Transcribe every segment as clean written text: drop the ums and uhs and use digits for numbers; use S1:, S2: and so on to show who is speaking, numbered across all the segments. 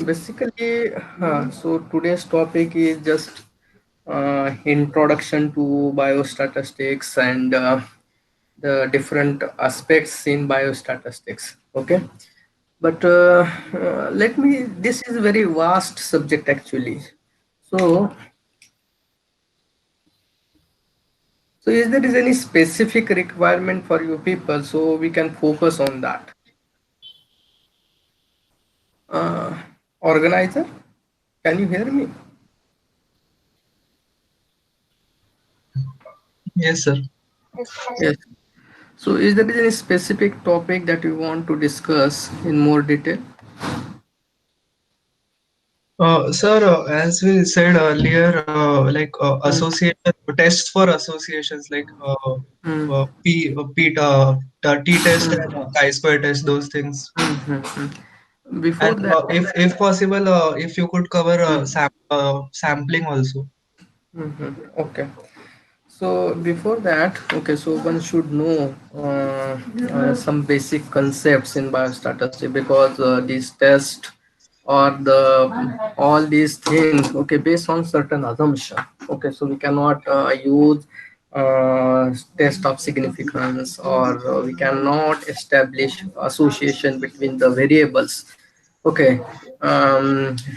S1: Basically, so today's topic is just introduction to biostatistics and the different aspects in biostatistics. Okay, but let me. This is a very vast subject actually. So, so is there is any specific requirement for you people so we can focus on that? Uh, Organizer, can you hear me?
S2: Yes, sir.
S1: Yes. So, is there any specific topic that you want to discuss in more detail?
S2: Sir, as we said earlier,
S1: Mm,
S2: association tests for associations like
S1: mm,
S2: t-test and
S1: mm,
S2: chi-square test, those things.
S1: Before
S2: And
S1: that,
S2: if possible, if you could cover
S1: mm,
S2: sampling also.
S1: okay. So before that, okay, so one should know some basic concepts in biostatistics because these tests or all these things, okay, based on certain assumption. Okay, so we cannot use test of significance or we cannot establish association between the variables. Okay,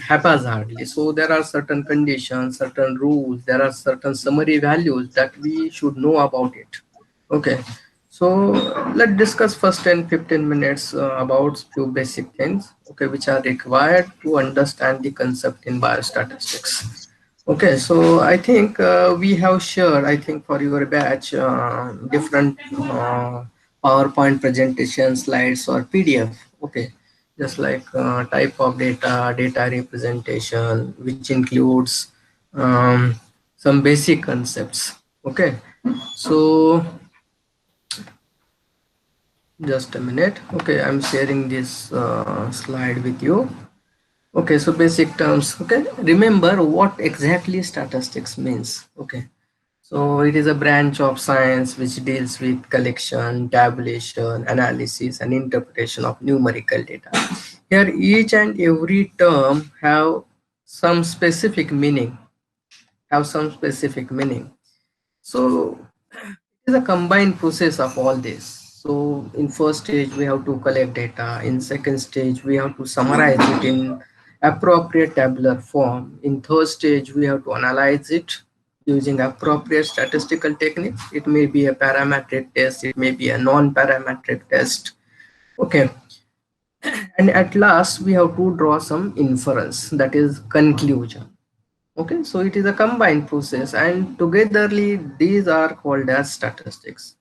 S1: haphazardly. So there are certain conditions, certain rules, there are certain summary values that we should know about it. Okay, so let's discuss first 10 15 minutes about few basic things, okay, which are required to understand the concept in biostatistics. Okay, so I think we have shared, I think for your batch, different PowerPoint presentation slides or PDF. Okay, just like type of data, data representation, which includes um, some basic concepts. Okay, so just a minute. Okay, I'm sharing this slide with you. Okay, so basic terms. Okay, remember what exactly statistics means. Okay, so it is a branch of science which deals with collection, tabulation, analysis, and interpretation of numerical data. Here, each and every term some specific meaning. Have some specific meaning. So it is a combined process of all this. So in first stage we have to collect data. In second stage we have to summarize it in appropriate tabular form. In third stage we have to analyze it using appropriate statistical techniques. It may be a parametric test, it may be a non-parametric test. Okay, and at last we have to draw some inference, that is conclusion. Okay, so it is a combined process and togetherly these are called as statistics.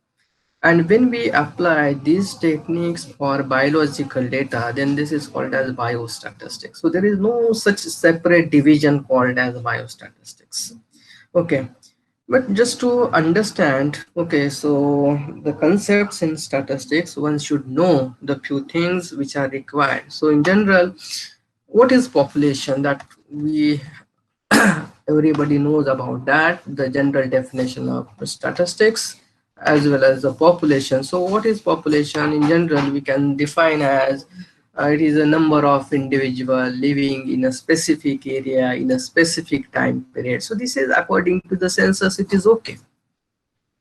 S1: And when we apply these techniques for biological data, then this is called as biostatistics. So there is no such separate division called as biostatistics. Okay, but just to understand, okay, so the concepts in statistics, one should know the few things which are required. So in general, what is population? That we everybody knows about that, the general definition of statistics as well as the population. So what is population? In general we can define as it is a number of individual living in a specific area in a specific time period. So this is according to the census, it is okay,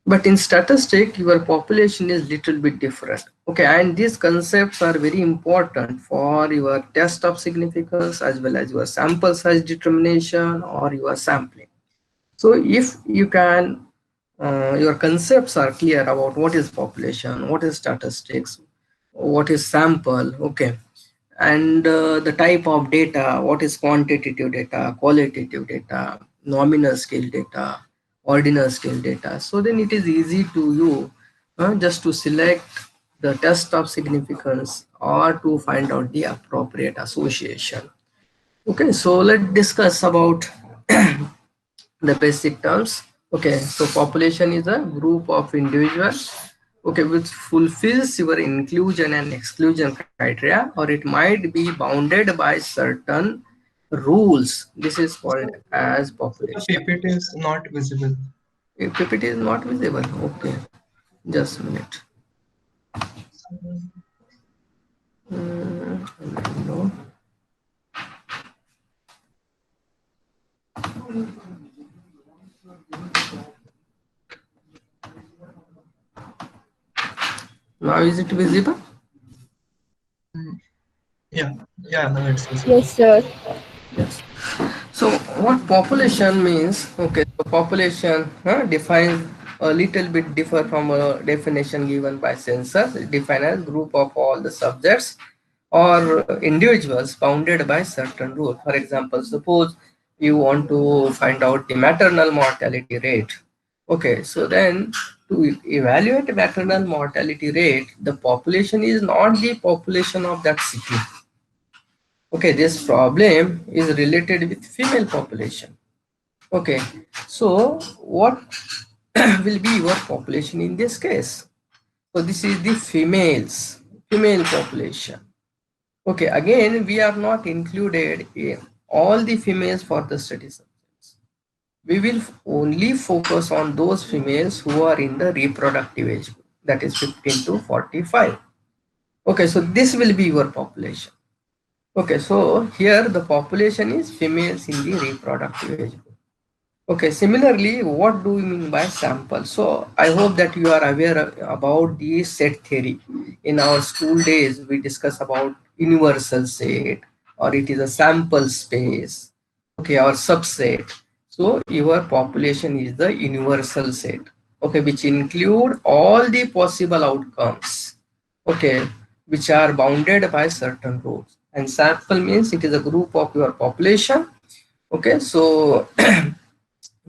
S1: but in statistic your population is little bit different. Okay, and these concepts are very important for your test of significance as well as your sample size determination or your sampling. So if you can your concepts are clear about what is population, what is statistics, what is sample, okay, and the type of data, what is quantitative data, qualitative data, nominal scale data, ordinal scale data. So then it is easy to you just to select the test of significance or to find out the appropriate association. Okay, so let's discuss about the basic terms. Okay, so population is a group of individuals, okay, which fulfills your inclusion and exclusion criteria, or it might be bounded by certain rules. This is called as
S2: The
S1: population.
S2: PPT is not visible.
S1: If it is not visible, okay, just a minute. No. Now is it visible?
S2: Mm, yeah, yeah, now it's visible.
S3: Yes, sir.
S1: Yes. So what population means? Okay, so population defines a little bit differ from a definition given by census. It defines as group of all the subjects or individuals bounded by certain rules. For example, suppose you want to find out the maternal mortality rate. Okay, so then to evaluate maternal mortality rate, the population is not the population of that city. Okay, this problem is related with female population. Okay, so what will be your population in this case? So this is the female population. Okay, again, we are not included in all the females for the study subjects. We will only focus on those females who are in the reproductive age group, that is 15 to 45. Okay, so this will be your population. Okay, so here the population is females in the reproductive age group. Okay, similarly, what do we mean by sample? So I hope that you are aware about the set theory. In our school days, we discuss about universal set, or it is a sample space, okay, or subset. So your population is the universal set, okay, which include all the possible outcomes, okay, which are bounded by certain rules. And sample means it is a group of your population. Okay, so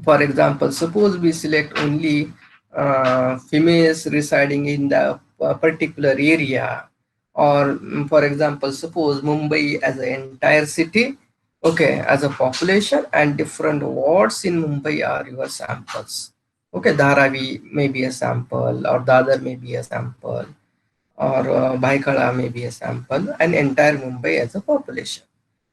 S1: for example, suppose we select only females residing in the particular area, or for example, suppose Mumbai as an entire city, okay, as a population, and different wards in Mumbai are your samples. Okay, Dharavi may be a sample, or Dadar may be a sample, or Bhaikala may be a sample, and entire Mumbai as a population.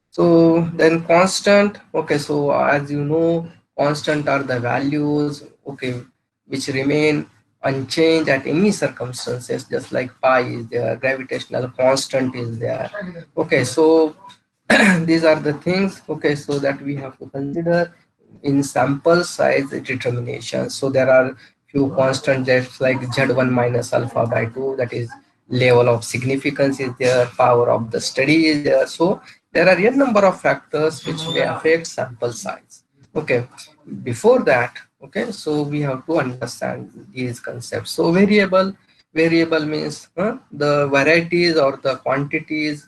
S1: So then constant, okay, so as you know, constant are the values, okay, which remain unchanged at any circumstances, just like pi is there, gravitational constant is there. Okay, so these are the things, okay, so that we have to consider in sample size determination. So there are few constant just like z1 minus alpha by 2, that is level of significance is there, power of the study is there. So there are a number of factors which may affect sample size. Okay, before that, okay, so we have to understand these concepts. So variable means the varieties or the quantities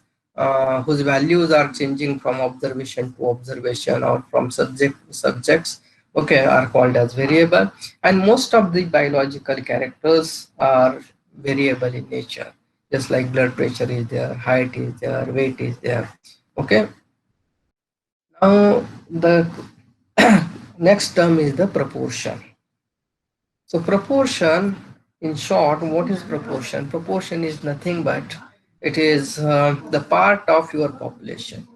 S1: whose values are changing from observation to observation, or from subjects, okay, are called as variable. And most of the biological characters are variable in nature, just like blood pressure is there, height is there, weight is there. Okay, now the next term is the proportion. So proportion, in short, what is proportion? Proportion is nothing but it is the part of your population.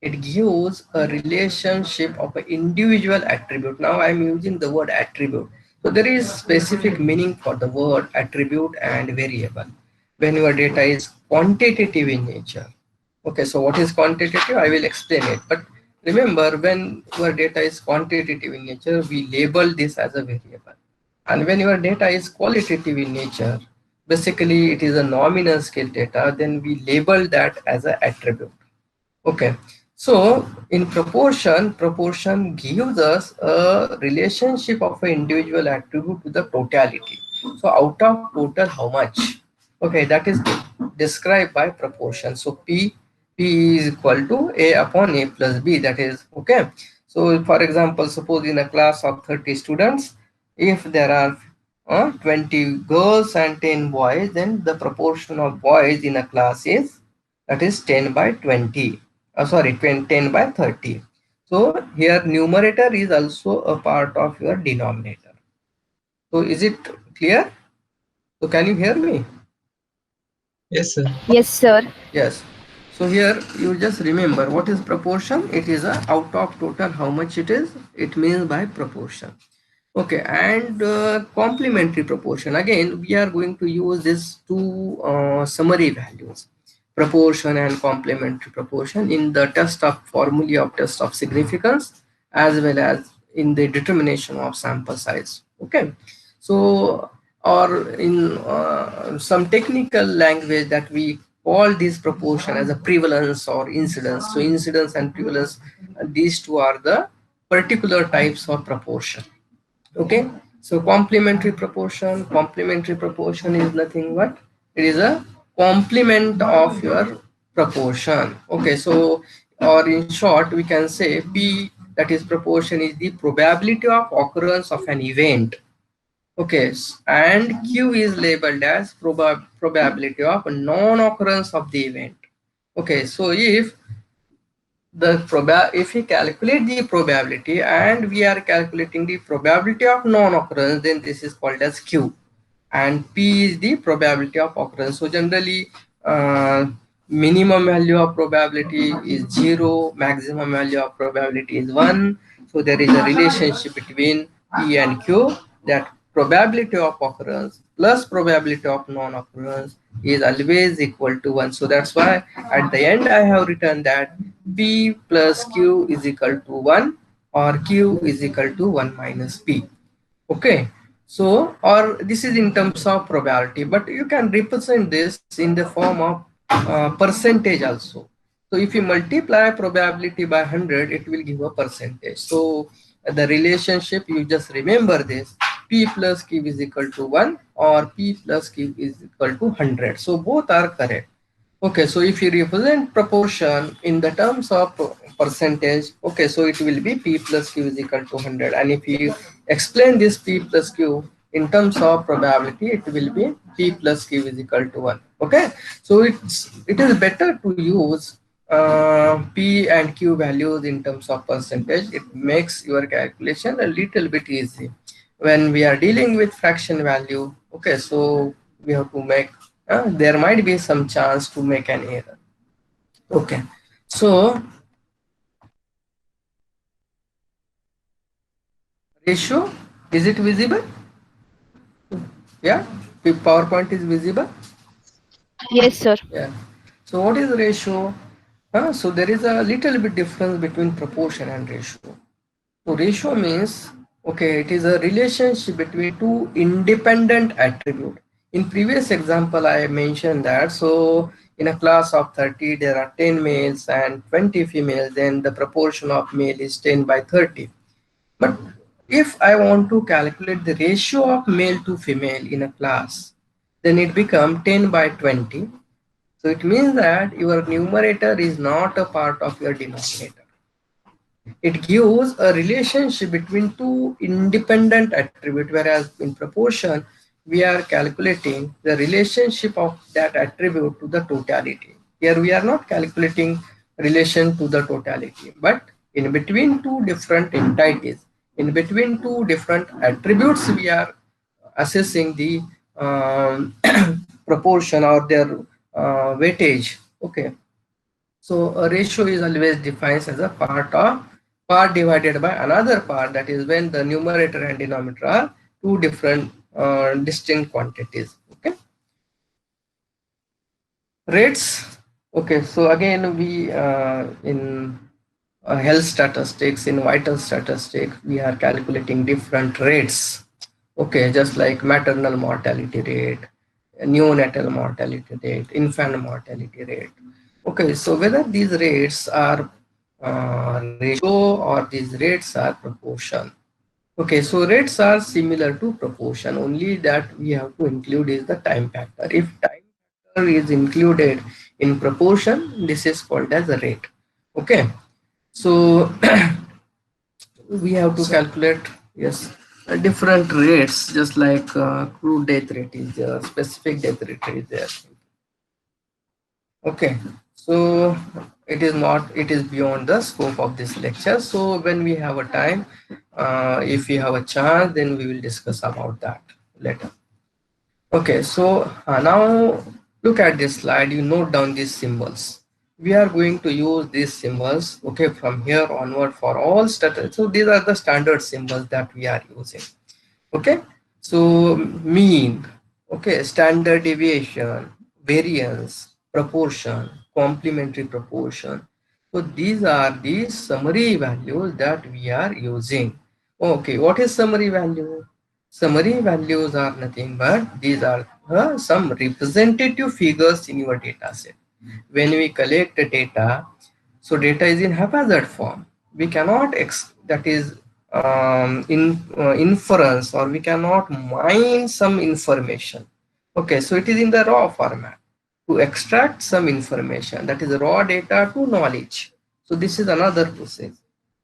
S1: It gives a relationship of an individual attribute. Now I'm using the word attribute. So there is specific meaning for the word attribute and variable. When your data is quantitative in nature. Okay, so what is quantitative? I will explain it. But remember, when your data is quantitative in nature, we label this as a variable. And when your data is qualitative in nature, basically it is a nominal scale data, then we label that as an attribute. Okay, so in proportion gives us a relationship of an individual attribute to the totality. So out of total, how much? Okay, that is described by proportion. So P is equal to A upon A plus B. That is okay. So for example, suppose in a class of 30 students, if there are 20 girls and 10 boys, then the proportion of boys in a class is, that is 10 by 20. Sorry, 10 by 30. So here numerator is also a part of your denominator. So is it clear? So can you hear me?
S2: Yes, sir.
S3: Yes, sir.
S1: Yes. So here you just remember what is proportion. It is a out of total how much it is. It means by proportion. Okay, and complementary proportion. Again, we are going to use these two summary values, proportion and complementary proportion, in the test of formulae of test of significance, as well as in the determination of sample size. Okay, so or in some technical language that we call this proportion as a prevalence or incidence. So incidence and prevalence, these two are the particular types of proportion. Okay, so complementary proportion is nothing but it is a complement of your proportion. Okay, so or in short we can say P, that is proportion, is the probability of occurrence of an event. Okay, and Q is labeled as probability of non-occurrence of the event. Okay, so if we calculate the probability and we are calculating the probability of non-occurrence, then this is called as Q, and P is the probability of occurrence. So generally minimum value of probability is 0, maximum value of probability is 1. So there is a relationship between P and Q, that probability of occurrence plus probability of non-occurrence is always equal to 1. So that's why at the end I have written that P plus Q is equal to 1, or Q is equal to 1 minus P. Okay, so or this is in terms of probability, but you can represent this in the form of percentage also. So if you multiply probability by 100, it will give a percentage. So the relationship, you just remember this: P plus Q is equal to 1 or P plus Q is equal to 100. So both are correct. Okay, so if you represent proportion in the terms of percentage, okay, so it will be P plus Q is equal to 100. And if you explain this P plus Q in terms of probability, it will be P plus Q is equal to 1. Okay, so it is better to use P and Q values in terms of percentage. It makes your calculation a little bit easy. When we are dealing with fraction value, okay, so we have to make there might be some chance to make an error. Okay, so ratio, is it visible? Yeah, the PowerPoint is visible.
S3: Yes, sir.
S1: Yeah, so what is ratio? So there is a little bit difference between proportion and ratio. So ratio means, okay, it is a relationship between two independent attributes. In previous example, I mentioned that. So in a class of 30, there are 10 males and 20 females, then the proportion of male is 10 by 30. But if I want to calculate the ratio of male to female in a class, then it becomes 10 by 20. So it means that your numerator is not a part of your denominator. It gives a relationship between two independent attributes, whereas in proportion we are calculating the relationship of that attribute to the totality. Here we are not calculating relation to the totality, but in between two different entities, in between two different attributes, we are assessing the proportion or their weightage. Okay, so a ratio is always defined as a part divided by another part. That is when the numerator and denominator are two different distinct quantities. Okay. Rates. Okay. So again, we in health statistics, in vital statistics, we are calculating different rates. Okay, just like maternal mortality rate, neonatal mortality rate, infant mortality rate. Okay, so whether these rates are ratio or these rates are proportion. Okay, so rates are similar to proportion, only that we have to include is the time factor. If time factor is included in proportion, this is called as a rate. Okay, so we have to calculate, yes, different rates, just like crude death rate is there, specific death rate is there. Okay, so it is beyond the scope of this lecture. So when we have a time, if we have a chance, then we will discuss about that later. Okay, so now look at this slide. You note down these symbols. We are going to use these symbols, okay, from here onward for all statistics. So these are the standard symbols that we are using. Okay, so mean, okay, standard deviation, variance, proportion, complementary proportion. So these are the summary values that we are using. Okay, what is summary value? Summary values are nothing but these are some representative figures in your data set. When we collect the data, so data is in haphazard form. We cannot that is inference, or we cannot mine some information. Okay, so it is in the raw format. To extract some information, that is raw data to knowledge. So this is another process.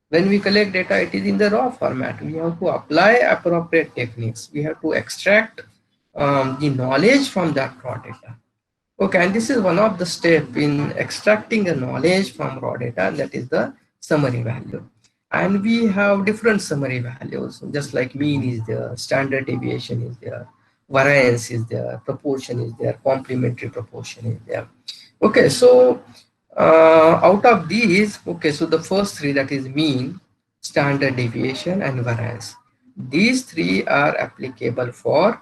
S1: When we collect data, it is in the raw format. We have to apply appropriate techniques. We have to extract the knowledge from that raw data. Okay, and this is one of the step in extracting the knowledge from raw data, that is the summary value. And we have different summary values, just like mean is there, standard deviation is there, variance is there, proportion is there, complementary proportion is there. Okay, so out of these, okay, so the first three, that is mean, standard deviation and variance. These three are applicable for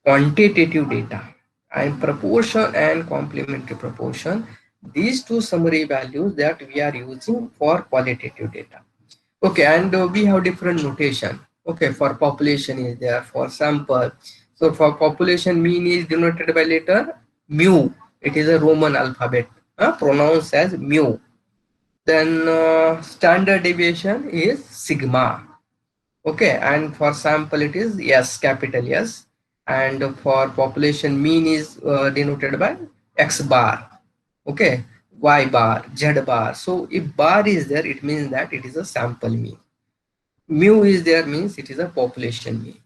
S1: quantitative data, and proportion and complementary proportion, these two summary values that we are using for qualitative data. Okay, and we have different notation. Okay, for population is there, for sample. So for population, mean is denoted by letter mu. It is a Roman alphabet, pronounced as mu. Then standard deviation is sigma. Okay, and for sample it is S, capital S, and for population mean is denoted by X bar. Okay, Y bar, Z bar. So if bar is there, it means that it is a sample mean. Mu is there means it is a population mean.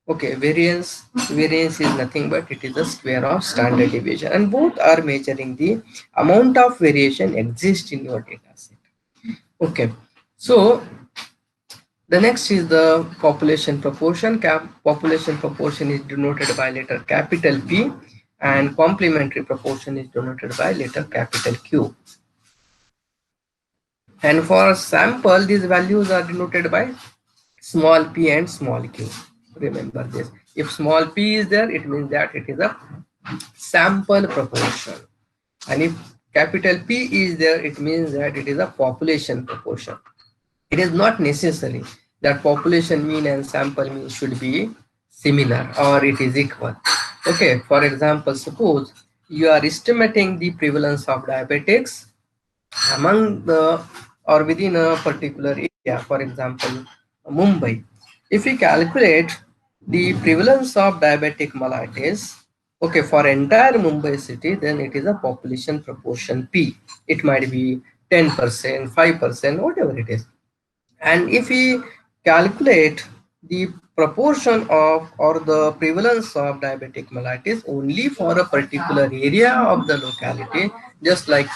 S1: Okay, variance is nothing but it is the square of standard deviation, and both are measuring the amount of variation exists in your data set. Okay, so the next is the population proportion. Population proportion is denoted by letter capital P, and complementary proportion is denoted by letter capital Q. And for sample, these values are denoted by small p and small q. Remember this. If small p is there, it means that it is a sample proportion. And if capital P is there, it means that it is a population proportion. It is not necessary that population mean and sample mean should be similar or it is equal. Okay, for example, suppose you are estimating the prevalence of diabetics among the or within a particular area, for example, Mumbai. If we calculate the prevalence of diabetic mellitus, okay, for entire Mumbai city, then it is a population proportion P. It might be 10%, 5%, whatever it is. And if we calculate the proportion of or the prevalence of diabetic mellitus only for a particular area of the locality, just like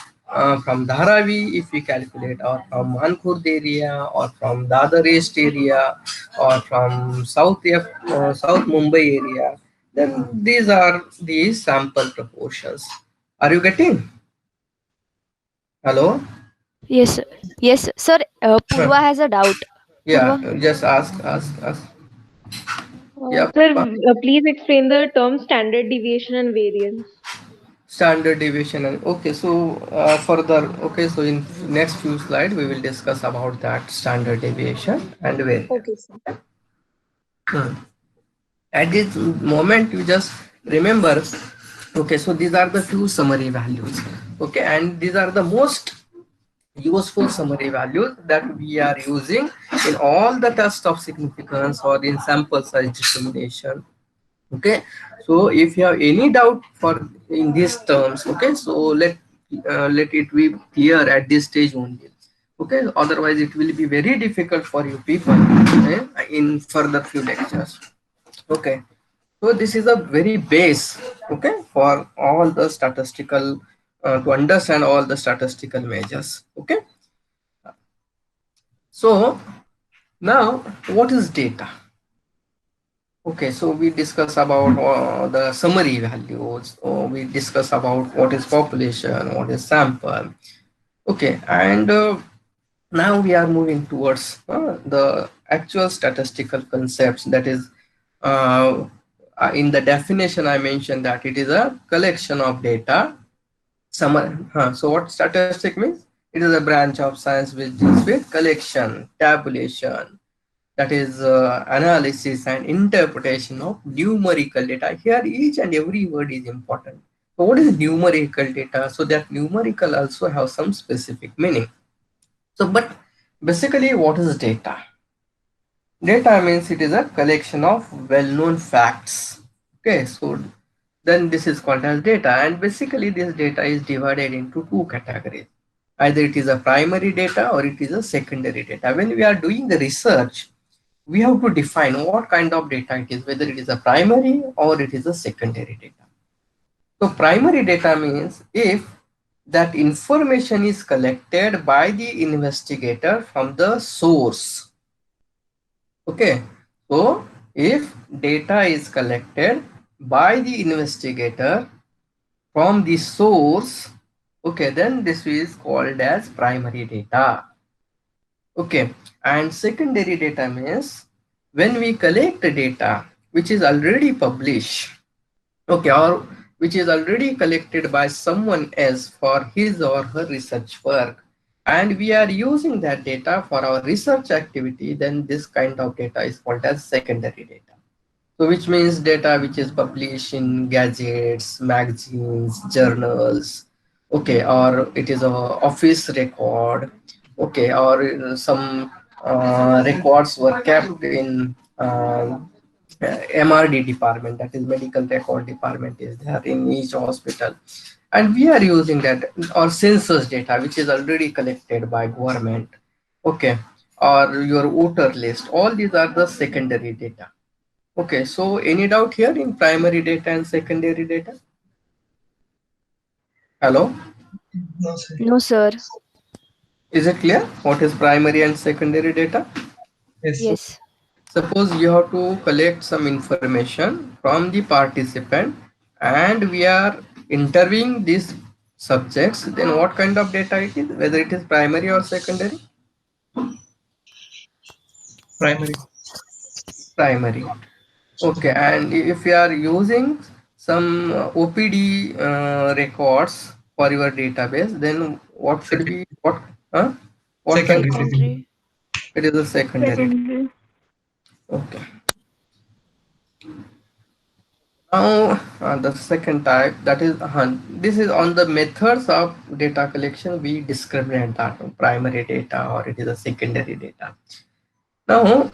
S1: from Dharavi, if we calculate, or from Mankhurd area, or from Dadar East area, or from South Mumbai area, then these are the sample proportions. Are you getting? Hello?
S3: Yes, sir. Yes, sir. Purva has a doubt.
S1: Yeah,
S3: Purva?
S1: just ask. Yeah,
S4: Sir, please explain the term standard deviation and variance.
S1: standard deviation. And okay, so further, okay, so in next few slides we will discuss about that standard deviation and variance.
S4: Okay, sir.
S1: At this moment you just remember, okay, so these are the few summary values. Okay, and these are the most useful summary values that we are using in all the tests of significance or in sample size discrimination. Okay, so if you have any doubt for in these terms, okay, so let it be clear at this stage only. Okay, otherwise it will be very difficult for you people in further few lectures. Okay, so this is a very base, okay, for all the statistical to understand all the statistical measures. Okay, so now what is data? Okay, so we discuss about the summary values, or we discuss about what is population, what is sample. Okay, and now we are moving towards the actual statistical concepts. That is, in the definition I mentioned that it is a collection of data. So what statistic means? It is a branch of science which deals with collection, tabulation, that is analysis and interpretation of numerical data. Here each and every word is important. So what is numerical data? So that numerical also have some specific meaning. So but basically what is data? Data means it is a collection of well-known facts. Okay, so then this is called as data, and basically this data is divided into two categories. Either it is a primary data or it is a secondary data. When we are doing the research, we have to define what kind of data it is, whether it is a primary or it is a secondary data. So primary data means if that information is collected by the investigator from the source. Okay, so if data is collected by the investigator from the source, okay, then this is called as primary data. Okay, and secondary data means when we collect the data which is already published, okay, or which is already collected by someone else for his or her research work, and we are using that data for our research activity, then this kind of data is called as secondary data. So which means data which is published in gadgets, magazines, journals, okay, or it is a office record, okay, or some records were kept in MRD department, that is medical record department is there in each hospital, and we are using that, or census data which is already collected by government, okay, or your voter list. All these are the secondary data. Okay, so any doubt here in primary data and secondary data? Hello,
S2: No, sir.
S3: No, sir.
S1: is it clear what is primary and secondary data?
S2: Yes.
S3: Yes.
S1: Suppose you have to collect some information from the participant and we are interviewing these subjects, then what kind of data it is, whether it is primary or secondary?
S2: Primary.
S1: Primary. Okay, and if you are using some OPD records for your database, then what should be, what kind?
S2: Secondary.
S3: Secondary.
S1: It is a secondary.
S4: Secondary.
S1: Okay. Now the second type, that is this is on the methods of data collection. We discriminate that primary data or it is a secondary data. Now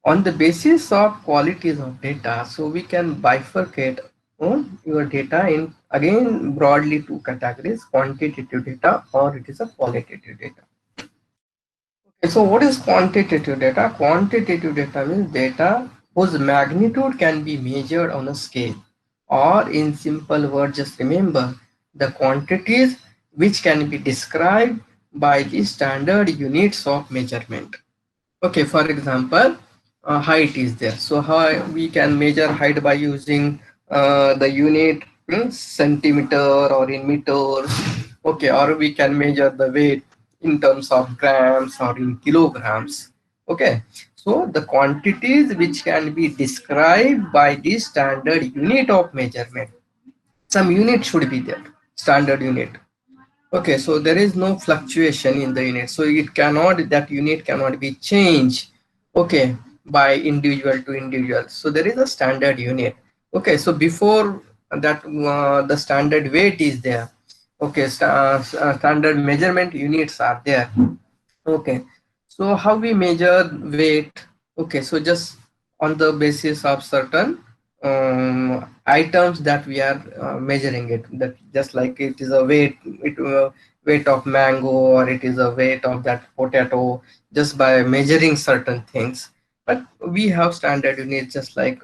S1: on the basis of qualities of data, so we can bifurcate your data in again broadly two categories: quantitative data or it is a qualitative data. Okay, so what is quantitative data? Quantitative data means data whose magnitude can be measured on a scale, or in simple words, just remember the quantities which can be described by the standard units of measurement. Okay, for example, height is there. So how we can measure height by using the unit in centimeter or in meters. Okay, or we can measure the weight in terms of grams or in kilograms. Okay, so the quantities which can be described by the standard unit of measurement. Some unit should be there, standard unit. Okay, so there is no fluctuation in the unit, so it cannot, that unit cannot be changed, okay, by individual to individual. So there is a standard unit. Okay, so before that the standard weight is there. Okay, standard measurement units are there. Okay, so how we measure weight? Okay, so just on the basis of certain items that we are measuring it, that just like it is a weight, weight of mango or it is a weight of that potato, just by measuring certain things. But we have standard units just like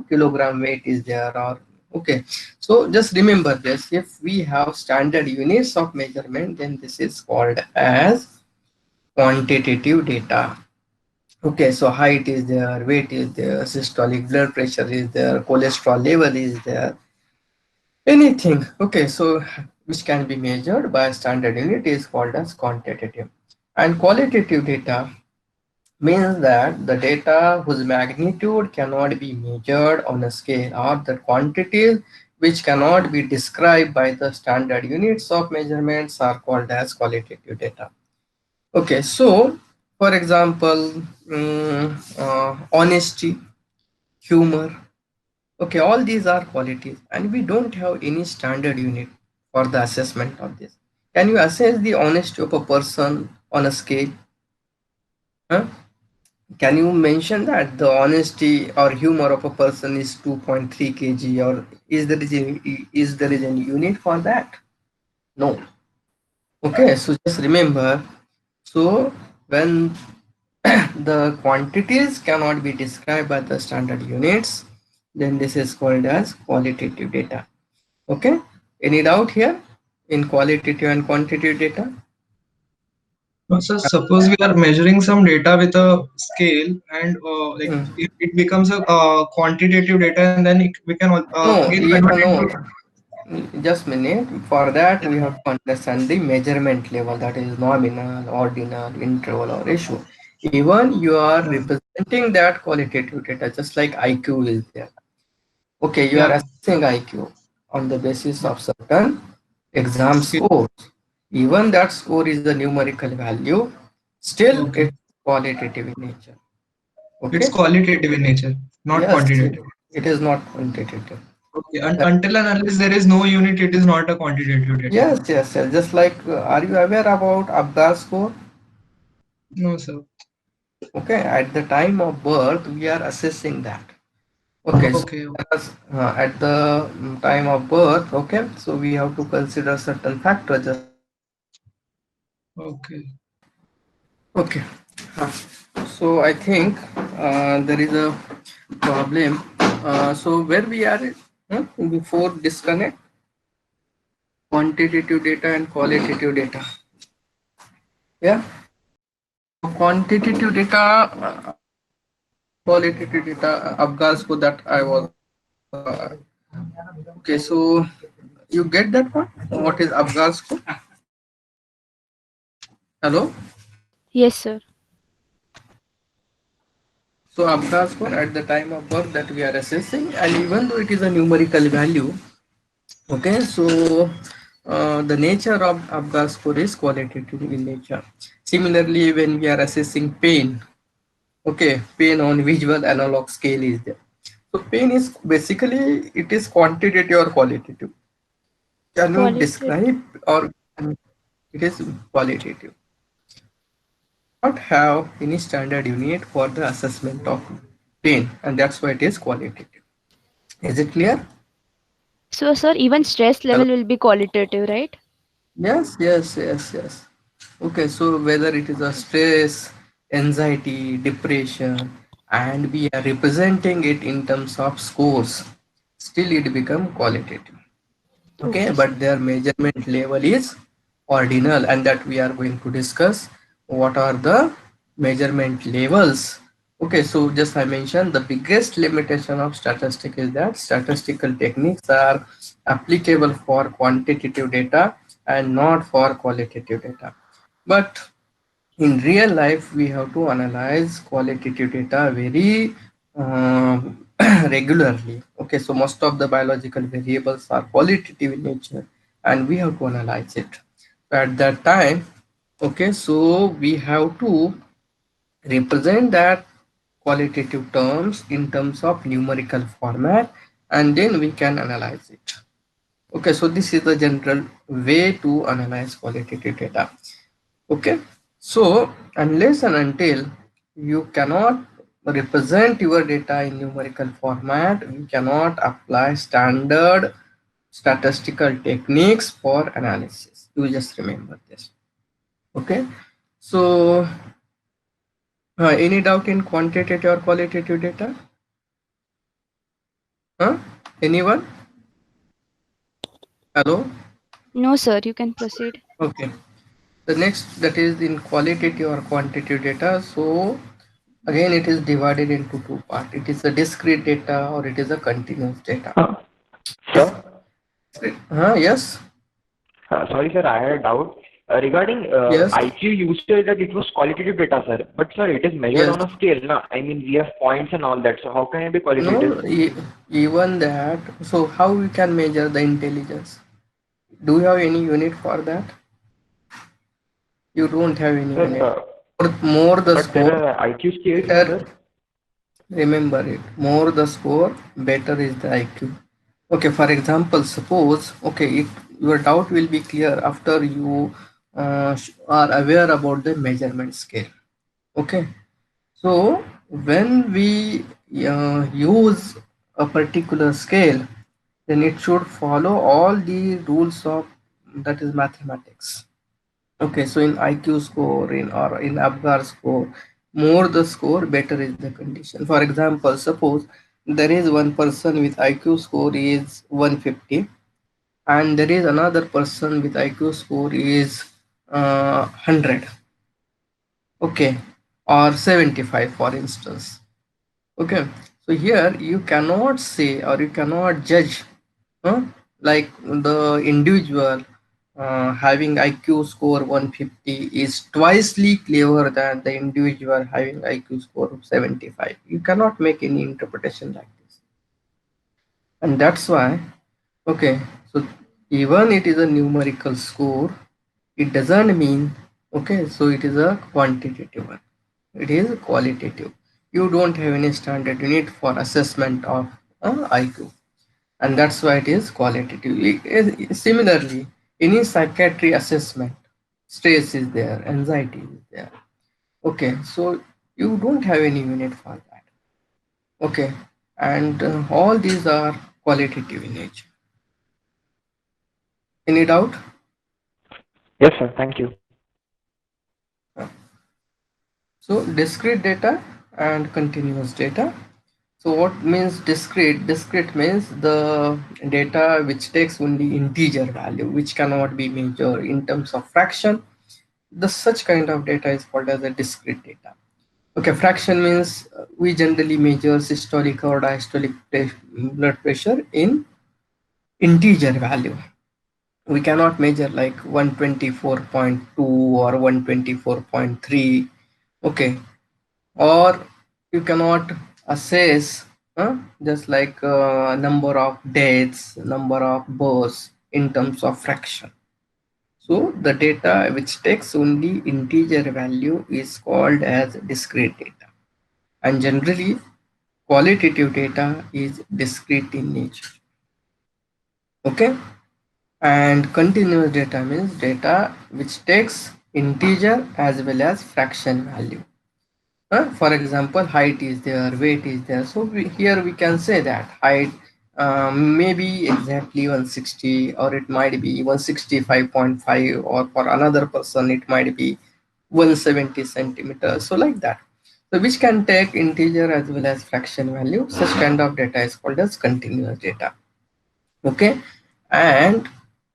S1: kilogram weight is there, or okay, so just remember this: if we have standard units of measurement, then this is called as quantitative data. Okay, so height is there, weight is there, systolic blood pressure is there, cholesterol level is there, anything. Okay, so which can be measured by a standard unit is called as quantitative. And qualitative data means that the data whose magnitude cannot be measured on a scale, or the quantities which cannot be described by the standard units of measurements are called as qualitative data. Okay, so For example, honesty, humor. Okay, all these are qualities, and we don't have any standard unit for the assessment of this. Can you assess the honesty of a person on a scale? Huh? Can you mention that the honesty or humor of a person is 2.3 kg, or is there is any unit for that? No. Okay, so just remember. So when the quantities cannot be described by the standard units, then this is called as qualitative data. Okay, any doubt here in qualitative and quantitative data?
S2: So suppose we are measuring some data with a scale, and like
S1: Hmm.
S2: it becomes a quantitative data, and then we can
S1: No,
S2: again
S1: yeah,
S2: convert it
S1: no.
S2: to.
S1: Just minute. For that,
S2: Yeah.
S1: we have to understand the measurement level, that is nominal, ordinal, interval, or ratio. Even you are
S2: Yeah.
S1: representing that qualitative data, just like IQ is there. Okay, you are
S2: Yeah.
S1: assessing IQ on the basis of certain exam
S2: Scale.
S1: scores. Even that score is a numerical value, still
S2: Okay.
S1: it's qualitative in nature.
S2: It's
S1: Okay?
S2: qualitative in nature, not
S1: Yes,
S2: quantitative.
S1: it is not quantitative.
S2: Okay. Until and unless there is no unit, it is not a quantitative data.
S1: Yes, yes, yes. Just like, are you aware about Abgar score?
S2: No, sir.
S1: Okay, at the time of birth, we are assessing that. Okay, so
S2: Okay.
S1: at the time of birth, okay, so we have to consider certain factors.
S2: Okay.
S1: Okay, so I think there is a problem. So where we are before disconnect, quantitative data and qualitative data. Yeah, quantitative data, qualitative data, Abgas for that I was. Okay, so you get that one? What is Abgas score? Hello?
S3: Yes, sir.
S1: So Abgas score at the time of birth that we are assessing, and even though it is a numerical value, okay, so the nature of Abgas score is qualitative in nature. Similarly, when we are assessing pain, okay, pain on visual analog scale is there. So pain is basically, it is quantitative or qualitative. Can you
S3: Qualitative.
S1: describe, or it is qualitative? Not have any standard unit for the assessment of pain, and that's why it is qualitative. Is it clear?
S3: So, sir, even stress
S1: Hello?
S3: level will be qualitative, right?
S1: Yes, yes, yes, yes. Okay, so whether it is a stress, anxiety, depression, and we are representing it in terms of scores, still it become qualitative. Okay,
S3: Okay, sir.
S1: but their measurement level is ordinal, and that we are going to discuss what are the measurement levels. Okay, so just I mentioned the biggest limitation of statistic is that statistical techniques are applicable for quantitative data and not for qualitative data. But in real life, we have to analyze qualitative data very regularly. Okay, so most of the biological variables are qualitative in nature, and we have to analyze it. So at that time, okay, so we have to represent that qualitative terms in terms of numerical format, and then we can analyze it. Okay, so this is the general way to analyze qualitative data. Okay, so unless and until you cannot represent your data in numerical format, you cannot apply standard statistical techniques for analysis. You just remember this. Okay, so any doubt in quantitative or qualitative data? Huh? Anyone? Hello?
S3: No, sir, you can proceed.
S1: Okay. The next, that is in qualitative or quantitative data. So again, it is divided into two parts. It is a discrete data or it is a continuous data.
S5: Sir,
S1: Yes,
S5: sorry, sir, I had a doubt. Regarding
S1: yes,
S5: IQ, you said that it was qualitative data, sir. But, sir, it is measured
S1: yes.
S5: on a scale, na? I mean, we have points and all that. So, how can it be qualitative?
S1: No, even that. So how we can measure the intelligence? Do you have any unit for that? You don't have any
S5: Sir,
S1: unit. more the
S5: But there
S1: score,
S5: are IQ scales,
S1: better.
S5: sir.
S1: Remember it. More the score, better is the IQ. Okay, for example, suppose, okay, your doubt will be clear after you are aware about the measurement scale. Okay, so when we use a particular scale, then it should follow all the rules of, that is, mathematics. Okay, so in IQ score, in Apgar score, more the score, better is the condition. For example, suppose there is one person with IQ score is 150, and there is another person with IQ score is 100, okay, or 75, for instance. Okay, so here you cannot say or you cannot judge, huh? Like the individual having IQ score 150 is twicely clever than the individual having IQ score of 75. You cannot make any interpretation like this. And that's why, okay, so even it is a numerical score, it doesn't mean, okay, so it is a quantitative one. It is qualitative. You don't have any standard unit for assessment of IQ, and that's why it is qualitative. Similarly, any psychiatry assessment, stress is there, anxiety is there. Okay, so you don't have any unit for that. Okay, and all these are qualitative in nature. Any doubt?
S5: Yes, sir. Thank you.
S1: So discrete data and continuous data. So what means discrete? Discrete means the data which takes only integer value, which cannot be measured in terms of fraction. The such kind of data is called as a discrete data. Okay, fraction means we generally measure systolic or diastolic blood pressure in integer value. We cannot measure like 124.2 or 124.3. Okay, or you cannot assess just like number of deaths, number of births in terms of fraction. So the data which takes only integer value is called as discrete data, and generally qualitative data is discrete in nature. Okay, and continuous data means data which takes integer as well as fraction value. For example, height is there, weight is there. So here we can say that height may be exactly 160, or it might be 165.5, or for another person it might be 170 centimeters. So like that. So which can take integer as well as fraction value. Such kind of data is called as continuous data. Okay, and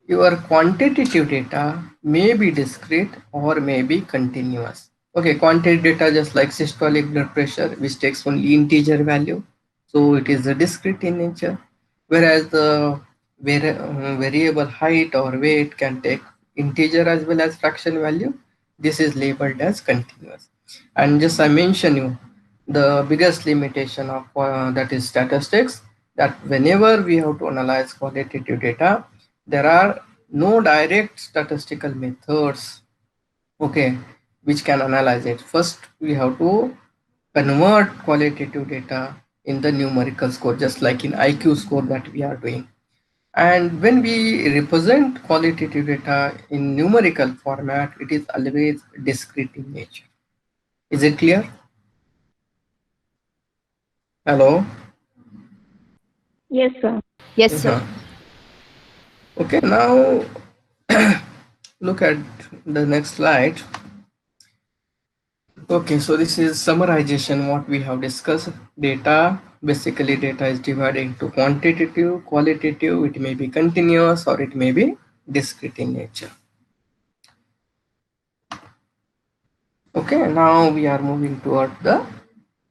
S1: your quantitative data may be discrete or may be continuous. Okay, quantitative data just like systolic blood pressure, which takes only integer value, so it is a discrete in nature. Whereas the variable height or weight can take integer as well as fraction value. This is labeled as continuous. And just I mention you the biggest limitation of that is statistics, that whenever we have to analyze qualitative data, there are no direct statistical methods, okay, which can analyze it. First we have to convert qualitative data in the numerical score, just like in IQ score that we are doing. And when we represent qualitative data in numerical format, it is always discrete in nature. Is it clear? Hello?
S4: Yes, sir.
S3: Yes, sir.
S1: Okay, now look at the next slide. Okay, so this is summarization what we have discussed. Data, basically data is divided into quantitative, qualitative, it may be continuous or it may be discrete in nature. Okay, now we are moving toward the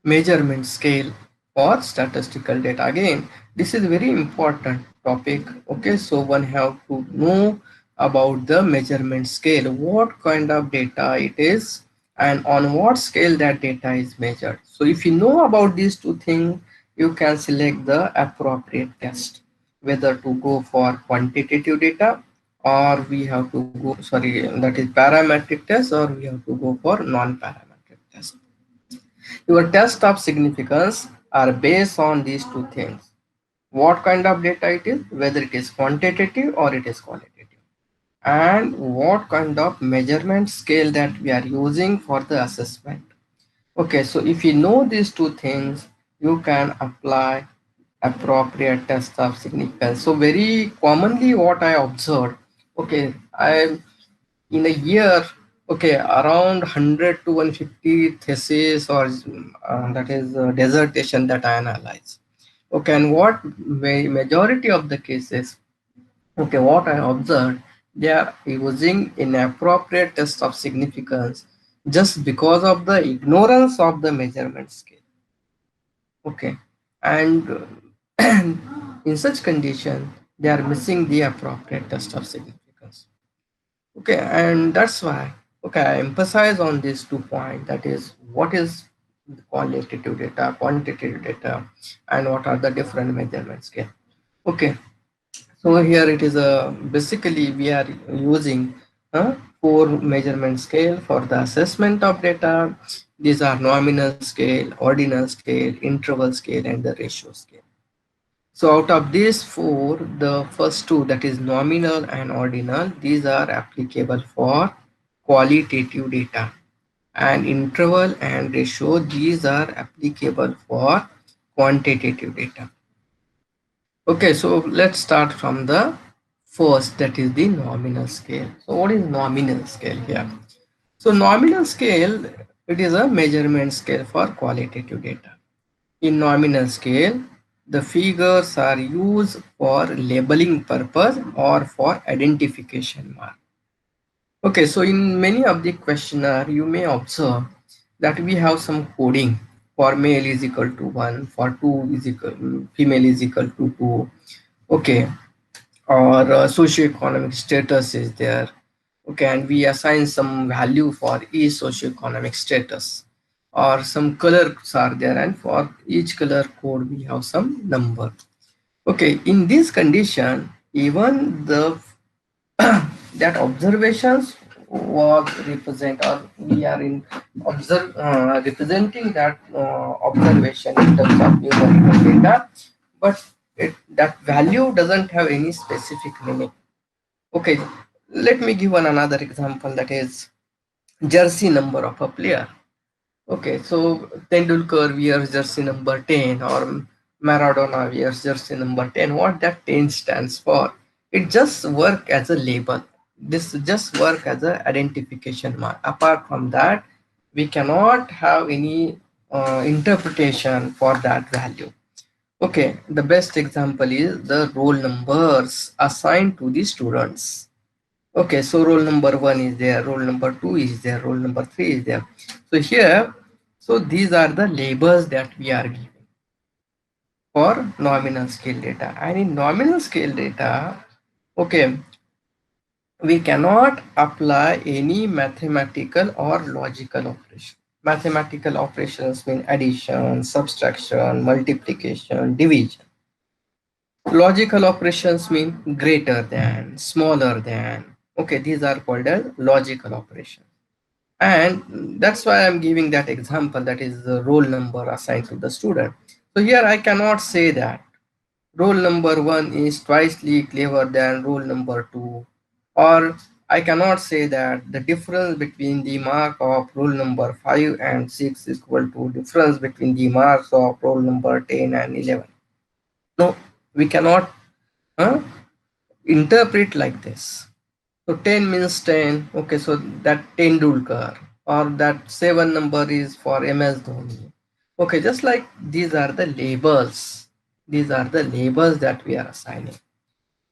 S1: measurement scale for statistical data. Again, this is very important topic. Okay, so one have to know about the measurement scale, what kind of data it is and on what scale that data is measured. So if you know about these two things, you can select the appropriate test, whether to go for quantitative data, or we have to go, sorry, that is parametric test, or we have to go for non-parametric. Your test of significance are based on these two things. What kind of data it is, whether it is quantitative or it is qualitative, and what kind of measurement scale that we are using for the assessment. Okay, so if you know these two things, you can apply appropriate test of significance. So very commonly what I observed, okay, I in a year, okay, around 100 to 150 thesis or that is dissertation that I analyze. Okay, and what majority of the cases, okay, what I observed, they are using inappropriate test of significance just because of the ignorance of the measurement scale. Okay, and in such condition, they are missing the appropriate test of significance. Okay, and that's why, okay, I emphasize on these 2 points, that is what is qualitative data, quantitative data, and what are the different measurement scale. Okay, so here it is basically we are using 4 measurement scale for the assessment of data. These are nominal scale, ordinal scale, interval scale, and the ratio scale. So out of these 4, the first 2, that is nominal and ordinal, these are applicable for qualitative data, and interval and ratio, these are applicable for quantitative data. Okay, so let's start from the first, that is the nominal scale. So what is nominal scale here? So nominal scale, it is a measurement scale for qualitative data. In nominal scale, the figures are used for labeling purpose or for identification mark. Okay, so in many of the questionnaire, you may observe that we have some coding for male is equal to 1, for 2 is equal, female is equal to 2. Okay, or socioeconomic status is there. Okay, and we assign some value for each socioeconomic status, or some colors are there, and for each color code we have some number. Okay, in this condition, even the that observations was represent, or we are in representing that observation in terms of numerical data, but that value doesn't have any specific meaning. Okay, let me give another example, that is jersey number of a player. Okay, so Tendulkar wears jersey number 10, or Maradona wears jersey number 10. What that 10 stands for? It just work as a label. This just work as a identification mark. Apart from that, we cannot have any interpretation for that value. Okay, the best example is the roll numbers assigned to the students. Okay, so roll number 1 is there, roll number 2 is there, roll number 3 is there. So here, so these are the labels that we are giving for nominal scale data. And in nominal scale data, okay, we cannot apply any mathematical or logical operation. Mathematical operations mean addition, subtraction, multiplication, division. Logical operations mean greater than, smaller than. Okay, these are called as logical operations. And that's why I'm giving that example, that is the roll number assigned to the student. So here I cannot say that roll number 1 is twicely clever than roll number 2, or I cannot say that the difference between the mark of roll number 5 and 6 is equal to difference between the marks of roll number 10 and 11. No, we cannot interpret like this. So 10 means 10. Okay, so that Tendulkar, or that 7 number is for MS Dhoni. Okay, just like these are the labels. These are the labels that we are assigning.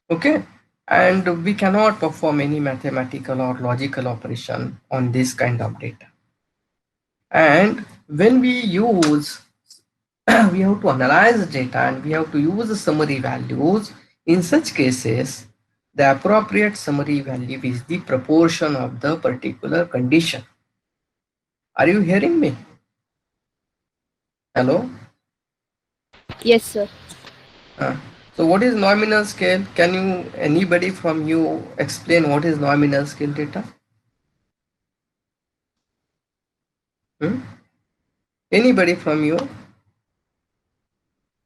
S1: Okay, and we cannot perform any mathematical or logical operation on this kind of data. And when we use, we have to analyze data and we have to use the summary values. In such cases, the appropriate summary value is the proportion of the particular condition. Are you hearing me? Hello?
S3: Yes, sir.
S1: So what is nominal scale? Can you, anybody from you, explain what is nominal scale data? Anybody from you?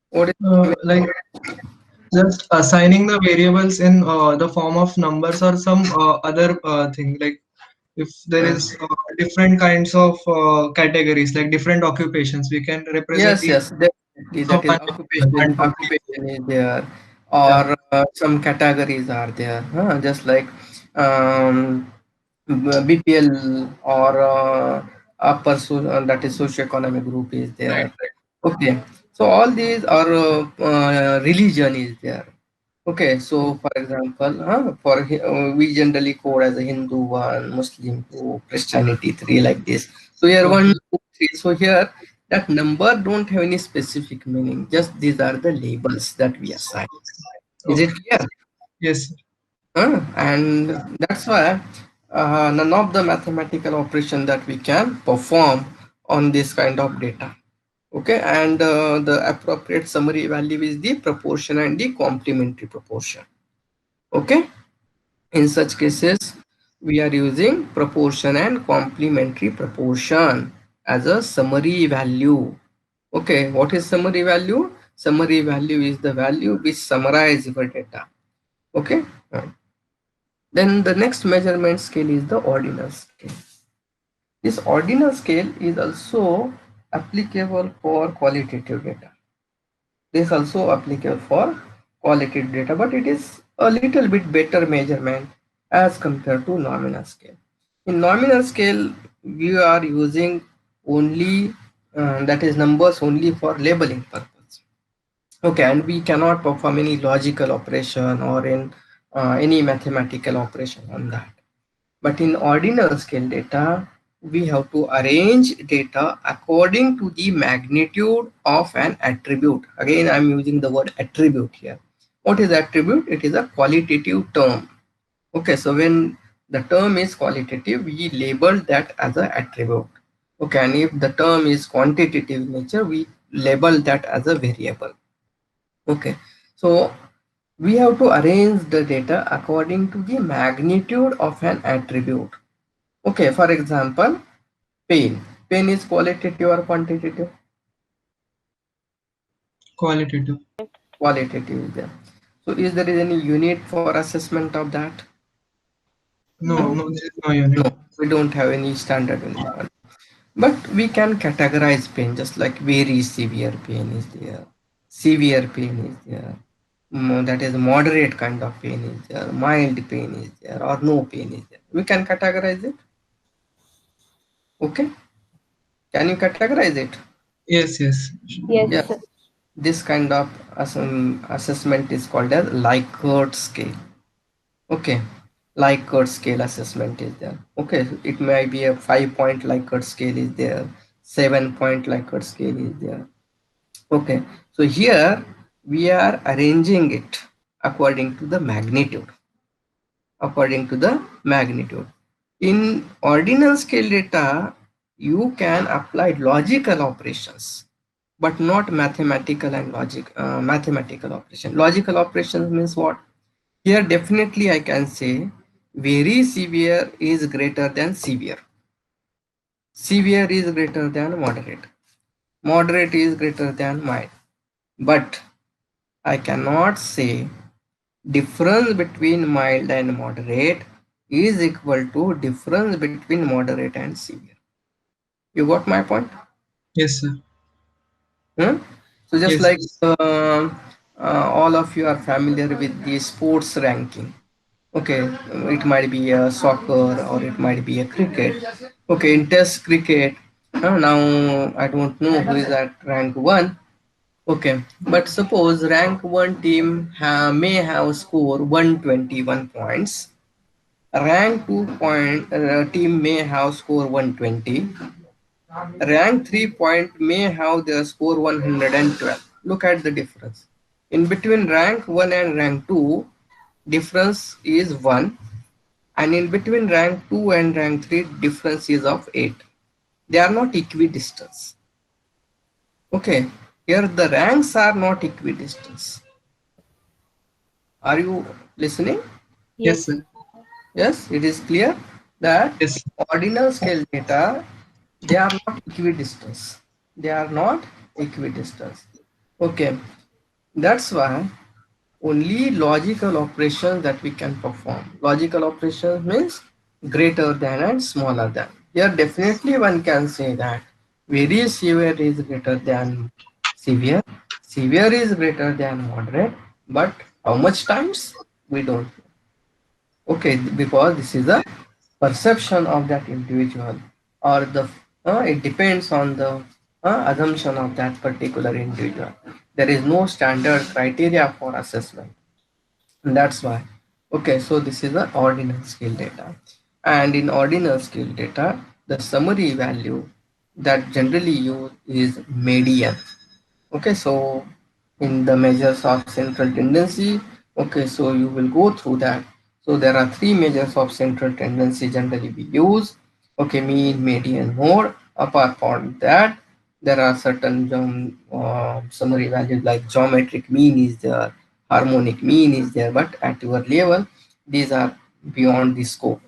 S1: What is
S2: Like just assigning the variables in the form of numbers or some other thing, like if there is different kinds of categories, like different occupations, we can represent
S1: yes,
S2: each
S1: yes, definitely.
S2: of
S1: That is
S2: one
S1: occupation.
S2: one topic.
S1: Occupation is there,
S2: Yeah.
S1: or some categories are there. Just like um, BPL or upper that is socioeconomic group is
S2: Right,
S1: there. Okay, so all these are religion is there. Okay, so for example, we generally code as a Hindu one, Muslim two, Christianity three, like this. So here
S2: right.
S1: one,
S2: Okay.
S1: two, three. So here that number don't have any specific meaning. Just these are the labels that we assign. Is it
S2: Okay.
S1: clear?
S2: Yes.
S1: And that's why none of the mathematical operation that we can perform on this kind of data. Okay, and the appropriate summary value is the proportion and the complementary proportion. Okay, in such cases we are using proportion and complementary proportion as a summary value. Okay, what is summary value? Summary value is the value which summarize your data. Okay, then the next measurement scale is the ordinal scale. This ordinal scale is also applicable for qualitative data. This also applicable for qualitative data, but it is a little bit better measurement as compared to nominal scale. In nominal scale, we are using only that is numbers only for labeling purpose. Okay, and we cannot perform any logical operation or in any mathematical operation on that. But in ordinal scale data, we have to arrange data according to the magnitude of an attribute. Again, I'm using the word attribute here. What is attribute? It is a qualitative term. Okay, so when the term is qualitative, we label that as an attribute. Okay, and if the term is quantitative nature, we label that as a variable. Okay, so we have to arrange the data according to the magnitude of an attribute. Okay, for example, pain. Pain is qualitative or quantitative?
S2: Qualitative.
S1: Qualitative is there. So is there any unit for assessment of that?
S2: No,
S1: No,
S2: no, there is no unit.
S1: no, we don't have any standard unit. But we can categorize pain, just like very severe pain is there, severe pain is there, that is moderate kind of pain is there, mild pain is there, or no pain is there. We can categorize it. Okay, can you categorize it?
S2: Yes, yes.
S4: Yes,
S1: Yes,
S4: sir.
S1: this kind of assessment is called as Likert scale. Okay, Likert scale assessment is there. Okay, it may be a 5-point Likert scale is there, 7-point Likert scale is there. Okay, so here we are arranging it according to the magnitude. According to the magnitude. In ordinal scale data, you can apply logical operations, but not mathematical and mathematical operation. Logical operations means what? Here definitely I can say very severe is greater than severe. Severe is greater than moderate. Moderate is greater than mild. But I cannot say difference between mild and moderate is equal to difference between moderate and severe. You got my point?
S2: Yes, sir.
S1: Hmm? So just
S2: Yes,
S1: like
S2: yes.
S1: all of you are familiar with the sports ranking. Okay, it might be a soccer or it might be a cricket. Okay, in test cricket, now I don't know who is at rank 1. Okay, but suppose rank 1 team may have score 121 points. Rank 2 team may have score 120. Rank 3 may have their score 112. Look at the difference. In between rank 1 and rank 2, difference is 1, and in between rank 2 and rank 3, difference is of 8. They are not equidistant. Okay, here the ranks are not equidistant. Are you listening?
S2: Yes,
S4: Yes.
S2: sir.
S1: Yes, it is clear that
S2: Yes.
S1: ordinal scale data, they are not equidistant. they are not equidistant. Okay, that's why only logical operations that we can perform. Logical operations means greater than and smaller than. Here definitely one can say that very severe is greater than severe, severe is greater than moderate, but how much times we don't know. Okay, because this is a perception of that individual, or the it depends on the assumption of that particular individual. There is no standard criteria for assessment. And that's why. Okay, so this is the ordinal scale data. And in ordinal scale data, the summary value that generally used is median. Okay, so in the measures of central tendency, okay, so you will go through that. So there are three measures of central tendency generally we use. Okay, mean, median, mode. Apart from that, there are certain summary values like geometric mean is there, harmonic mean is there, but at your level, these are beyond the scope.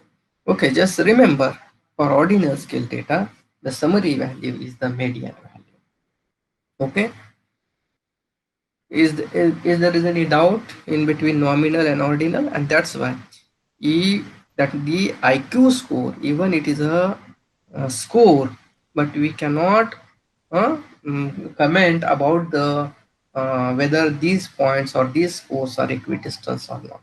S1: Okay, just remember, for ordinal scale data, the summary value is the median value. Okay, is there is any doubt in between nominal and ordinal? And that's why that the IQ score, even it is a score, but we cannot comment about the whether these points or these scores are equidistant or not.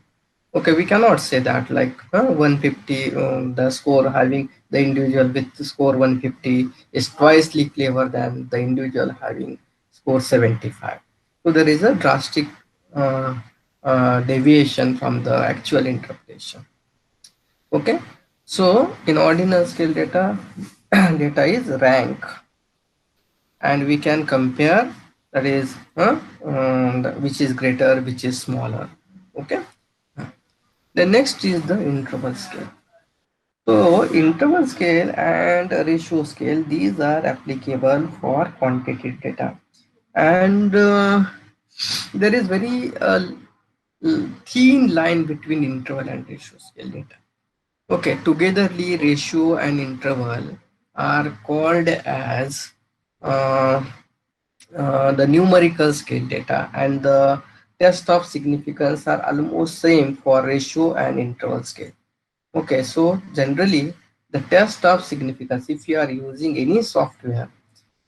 S1: Okay, we cannot say that like 150, the score having the individual with the score 150 is twicely clever than the individual having score 75. So there is a drastic uh, deviation from the actual interpretation. Okay, so in ordinal scale data, data is rank, and we can compare, that is which is greater, which is smaller. Okay, the next is the interval scale. So interval scale and ratio scale, these are applicable for quantitative data, and there is very thin line between interval and ratio scale data. Okay, togetherly ratio and interval are called as uh, the numerical scale data, and the test of significance are almost same for ratio and interval scale. Okay, so generally the test of significance, if you are using any software,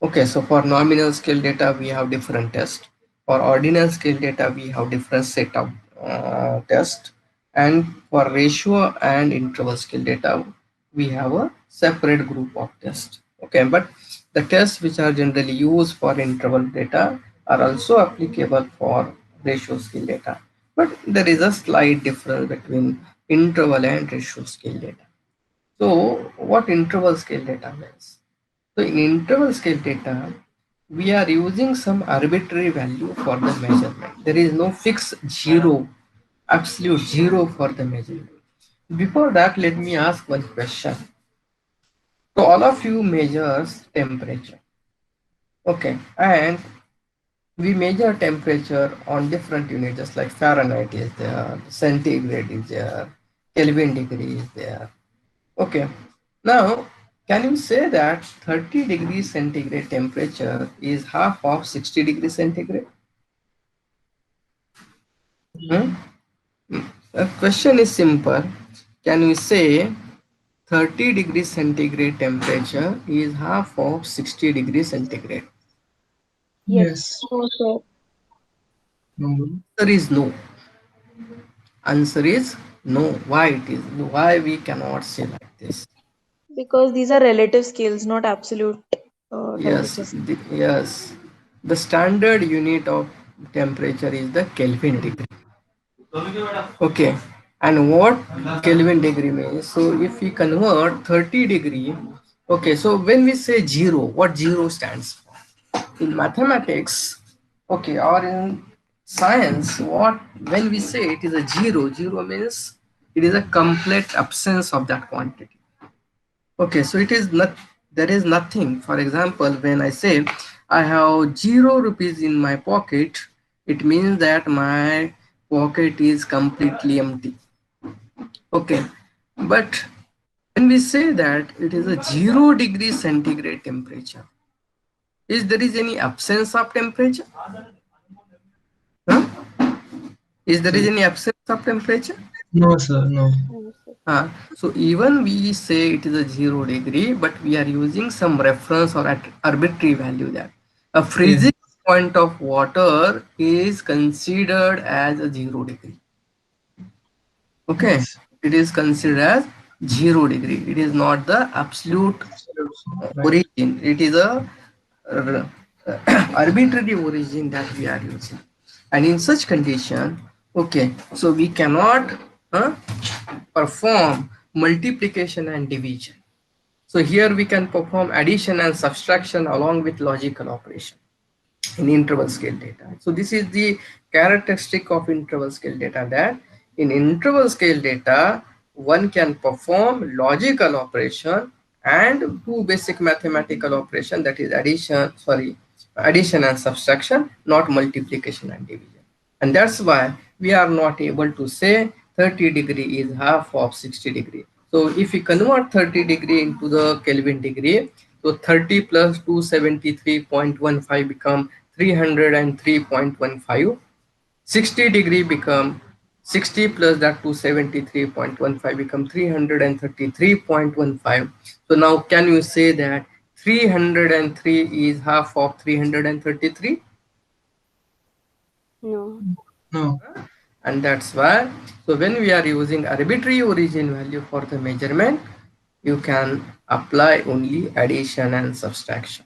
S1: okay, so for nominal scale data we have different tests. For ordinal scale data we have different set of tests, and for ratio and interval scale data we have a separate group of tests. Okay, but the tests which are generally used for interval data are also applicable for ratio scale data, but there is a slight difference between interval and ratio scale data. So what interval scale data means? So in interval scale data, we are using some arbitrary value for the measurement. There is no fixed zero, absolute zero for the measurement. Before that, let me ask one question. So all of you measures temperature. Okay, and we measure temperature on different units, just like Fahrenheit is there, centigrade is there, Kelvin degree is there. Okay, now can you say that 30 degrees centigrade temperature is half of 60 degrees centigrade? Hmm? The question is simple. Can we say 30 degrees centigrade temperature is half of 60 degrees centigrade?
S4: Yes.
S2: Yes.
S4: No, sir.
S2: No.
S1: Answer is no. Answer is no. Why it is? Why we cannot say like this?
S4: Because these are relative scales, not absolute
S1: Yes,
S4: temperatures.
S1: yes. The standard unit of temperature is the Kelvin degree. Okay. And what Kelvin degree means? So if we convert 30 degree, okay, so when we say zero, what zero stands for? In mathematics, okay, or in science, what when we say it is a zero, zero means it is a complete absence of that quantity. Okay, so it is not, there is nothing. For example, when I say I have 0 rupees in my pocket, it means that my pocket is completely empty. Okay, but when we say that it is a 0 degree centigrade temperature, is there is any absence of temperature? Huh? Is there is any absence of temperature?
S2: No, sir. No.
S3: No, sir.
S1: So even we say it is a 0 degree, but we are using some reference or at arbitrary value there. A freezing point of water is considered as a 0 degree. Okay,
S2: Yes.
S1: it is considered as 0 degree. It is not the absolute
S2: Right.
S1: origin. It is a uh, arbitrary origin that we are using, and in such condition, okay, so we cannot perform multiplication and division. So here we can perform addition and subtraction along with logical operation in interval scale data. So this is the characteristic of interval scale data, that in interval scale data one can perform logical operation and two basic mathematical operation, that is addition and subtraction, not multiplication and division. And that's why we are not able to say 30 degree is half of 60 degree. So if we convert 30 degree into the Kelvin degree, so 30 plus 273.15 become 303.15. 60 degree become 60 plus that 273.15 become 333.15. So now can you say that 303 is half of 333?
S3: No.
S2: No.
S1: And that's why, so when we are using arbitrary origin value for the measurement, you can apply only addition and subtraction.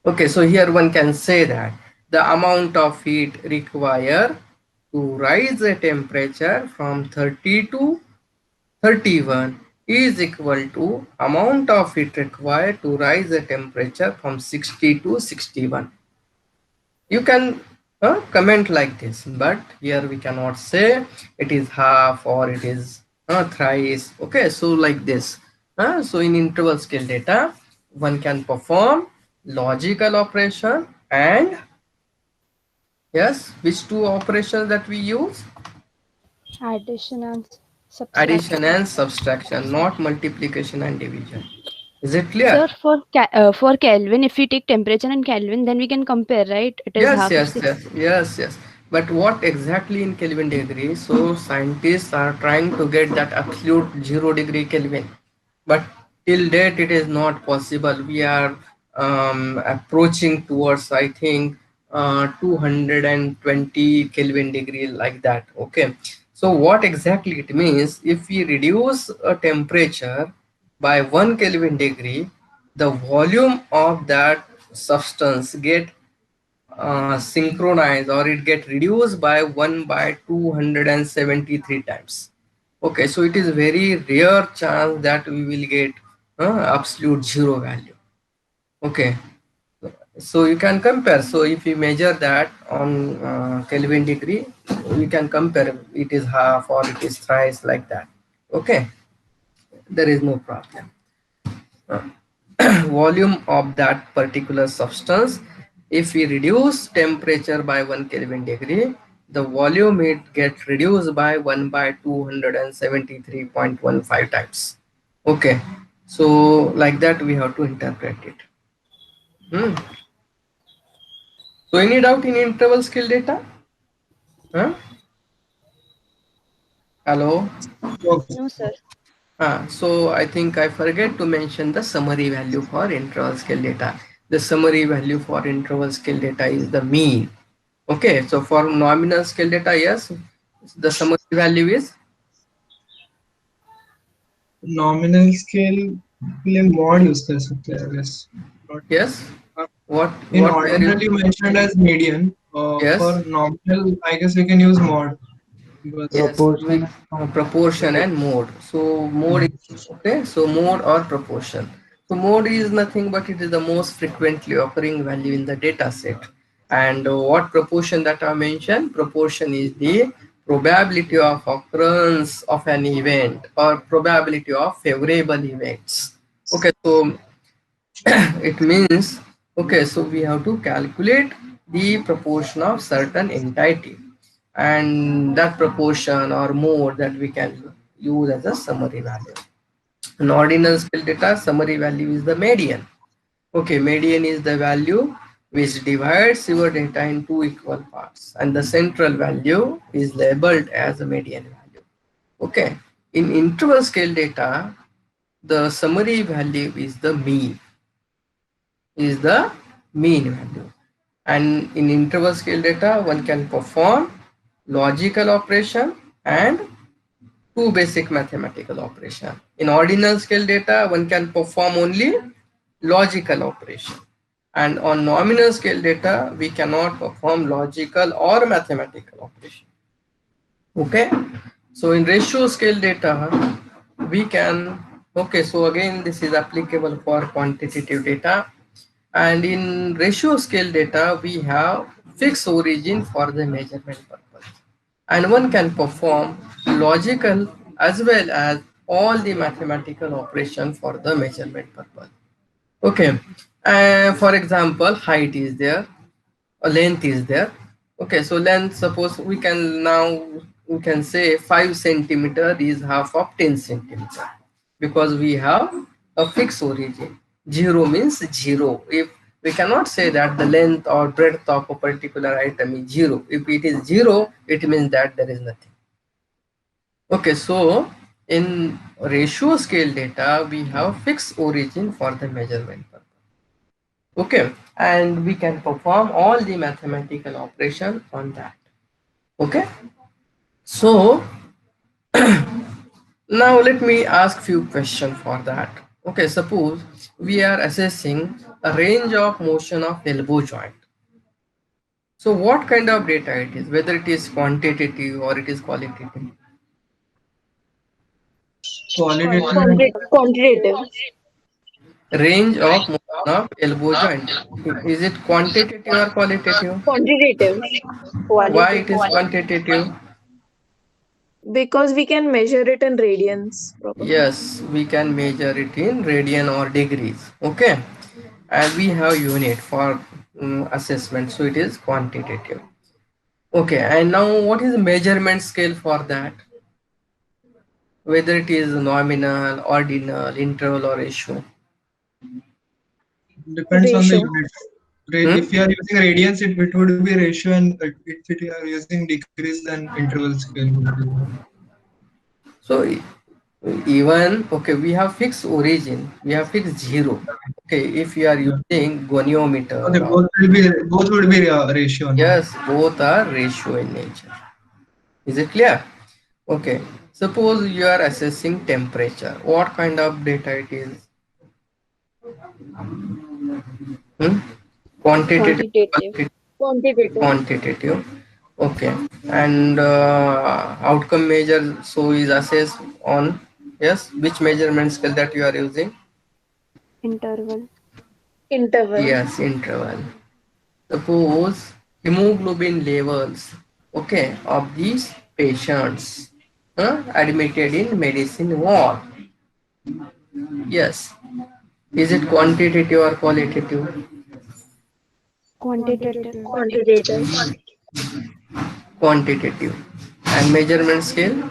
S1: Okay, so here one can say that the amount of heat required to rise the temperature from 30 to 31 is equal to amount of heat required to rise the temperature from 60 to 61. You can comment like this, but here we cannot say it is half or it is thrice. Okay, so like this. So in interval scale data, one can perform logical operation and yes, which two operations that we use?
S3: Addition and subtraction.
S1: Addition and subtraction, not multiplication and division. Is it clear?
S3: Sir, for Kelvin, if we take temperature in Kelvin, then we can compare, right? It is half of 6.
S1: Yes. But what exactly in Kelvin degree? So scientists are trying to get that absolute 0 degree Kelvin, but till date it is not possible. We are approaching towards, I think, 220 Kelvin degree, like that. Okay, so what exactly it means? If we reduce a temperature by 1 Kelvin degree, the volume of that substance get synchronized, or it get reduced by 1 by 273 times. Okay, so it is very rare chance that we will get absolute 0 value. Okay, so you can compare. So if we measure that on Kelvin degree, we can compare it is half or it is thrice, like that. Okay, there is no problem. Volume of that particular substance, if we reduce temperature by 1 Kelvin degree, the volume it gets reduced by 1 by 273.15 times. Okay, so like that we have to interpret it. So any doubt in interval scale data? Hello?
S3: No, sir.
S1: So I think I forget to mention the summary value for interval scale data. The summary value for interval scale data is the mean. Okay, so for nominal scale data, yes, the summary value is
S2: Nominal scale के लिए mod use कर सकते हैं, I guess.
S1: yes. What
S2: In
S1: what were
S2: ordinal you mentioned as median.
S1: Yes.
S2: For nominal, I guess we can use mod. Because
S1: Yes, proportion and mode. So mode is okay. So mode or proportion. So mode is nothing but it is the most frequently occurring value in the data set. And what proportion that I mentioned? Proportion is the probability of occurrence of an event or probability of favorable events. Okay, so it means, okay, so we have to calculate the proportion of certain entity, and that proportion or mode that we can use as a summary value. In ordinal scale data, summary value is the median. Okay, median is the value which divides your data in two equal parts, and the central value is labeled as a median value. Okay, in interval scale data, the summary value is the mean, value. And in interval scale data, one can perform logical operation and two basic mathematical operation. In ordinal scale data, one can perform only logical operation. And on nominal scale data, we cannot perform logical or mathematical operation. Okay. So in ratio scale data, we can, okay, so again, this is applicable for quantitative data. And in ratio scale data, we have fixed origin for the measurement purpose. And one can perform logical as well as all the mathematical operation for the measurement purpose. Okay. For example, height is there, length is there. Okay, so length, suppose we can say 5 centimeter is half of 10 centimeter, because we have a fixed origin. 0 means 0. If we cannot say that the length or breadth of a particular item is 0. If it is 0, it means that there is nothing. Okay, so in ratio scale data, we have fixed origin for the measurement purpose. Okay, and we can perform all the mathematical operation on that. Okay, so now let me ask few questions for that. Okay, suppose we are assessing a range of motion of elbow joint. So what kind of data it is, whether it is quantitative or it is qualitative?
S4: Quantitative.
S1: Range of motion of elbow joint. Is it quantitative or qualitative?
S4: Quantitative.
S1: Why it is quantitative?
S4: Because we can measure it in radians. Probably.
S1: Yes, we can measure it in radian or degrees. Okay, and we have unit for assessment, so it is quantitative. Okay, and now what is the measurement scale for that? Whether it is nominal, ordinal, interval, or ratio?
S2: Depends on the
S4: Ratio.
S2: unit. If you are using radians, it would be ratio, and if you are using degrees, then interval scale would be.
S1: So even, okay, we have fixed origin, we have fixed 0. Okay, if you are using goniometer,
S2: Okay, both would be ratio.
S1: yes, both are ratio in nature. Is it clear? Okay, suppose you are assessing temperature. What kind of data it is? Quantitative. Quantitative. Okay, and outcome measure, so is assessed on, yes, which measurement scale that you are using?
S3: Interval.
S1: Yes, interval. Suppose hemoglobin levels, okay, of these patients admitted in medicine ward. Yes. Is it quantitative or qualitative?
S3: Quantitative.
S1: Quantitative. And measurement scale?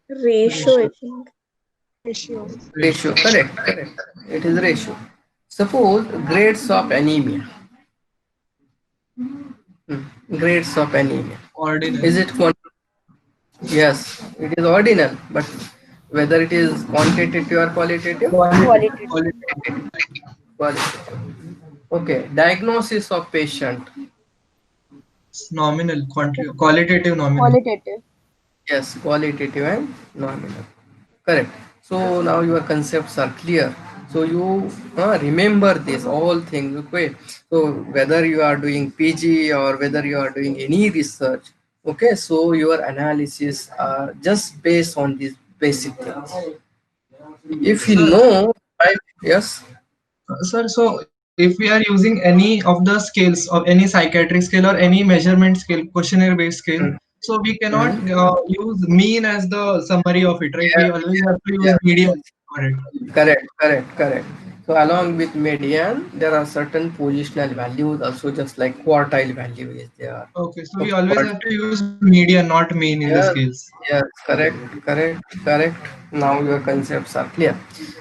S4: Ratio, I think.
S1: Ratio, correct. It is ratio. Suppose grades of anemia. Grades of anemia.
S2: Ordinal.
S1: Is it yes, it is ordinal, but whether it is quantitative or qualitative? Qualitative. Okay, diagnosis of patient.
S2: Nominal, qualitative, nominal.
S3: Qualitative.
S1: Yes, qualitative and nominal. Correct. So now your concepts are clear. So you remember this all things. Okay. So whether you are doing PG or whether you are doing any research, okay. So your analysis are just based on these basic things. If you know, right? Yes.
S2: Sir, so if we are using any of the scales of any psychiatric scale or any measurement scale, questionnaire based scale, so we cannot use mean as the summary of it, right? We always have to use median for it.
S1: Correct. So along with median, there are certain positional values also, just like quartile value is there.
S2: Okay, so
S1: So
S2: we always have to use median, not mean in this
S1: yes,
S2: case.
S1: yes, correct, correct, correct. Now your concepts are clear.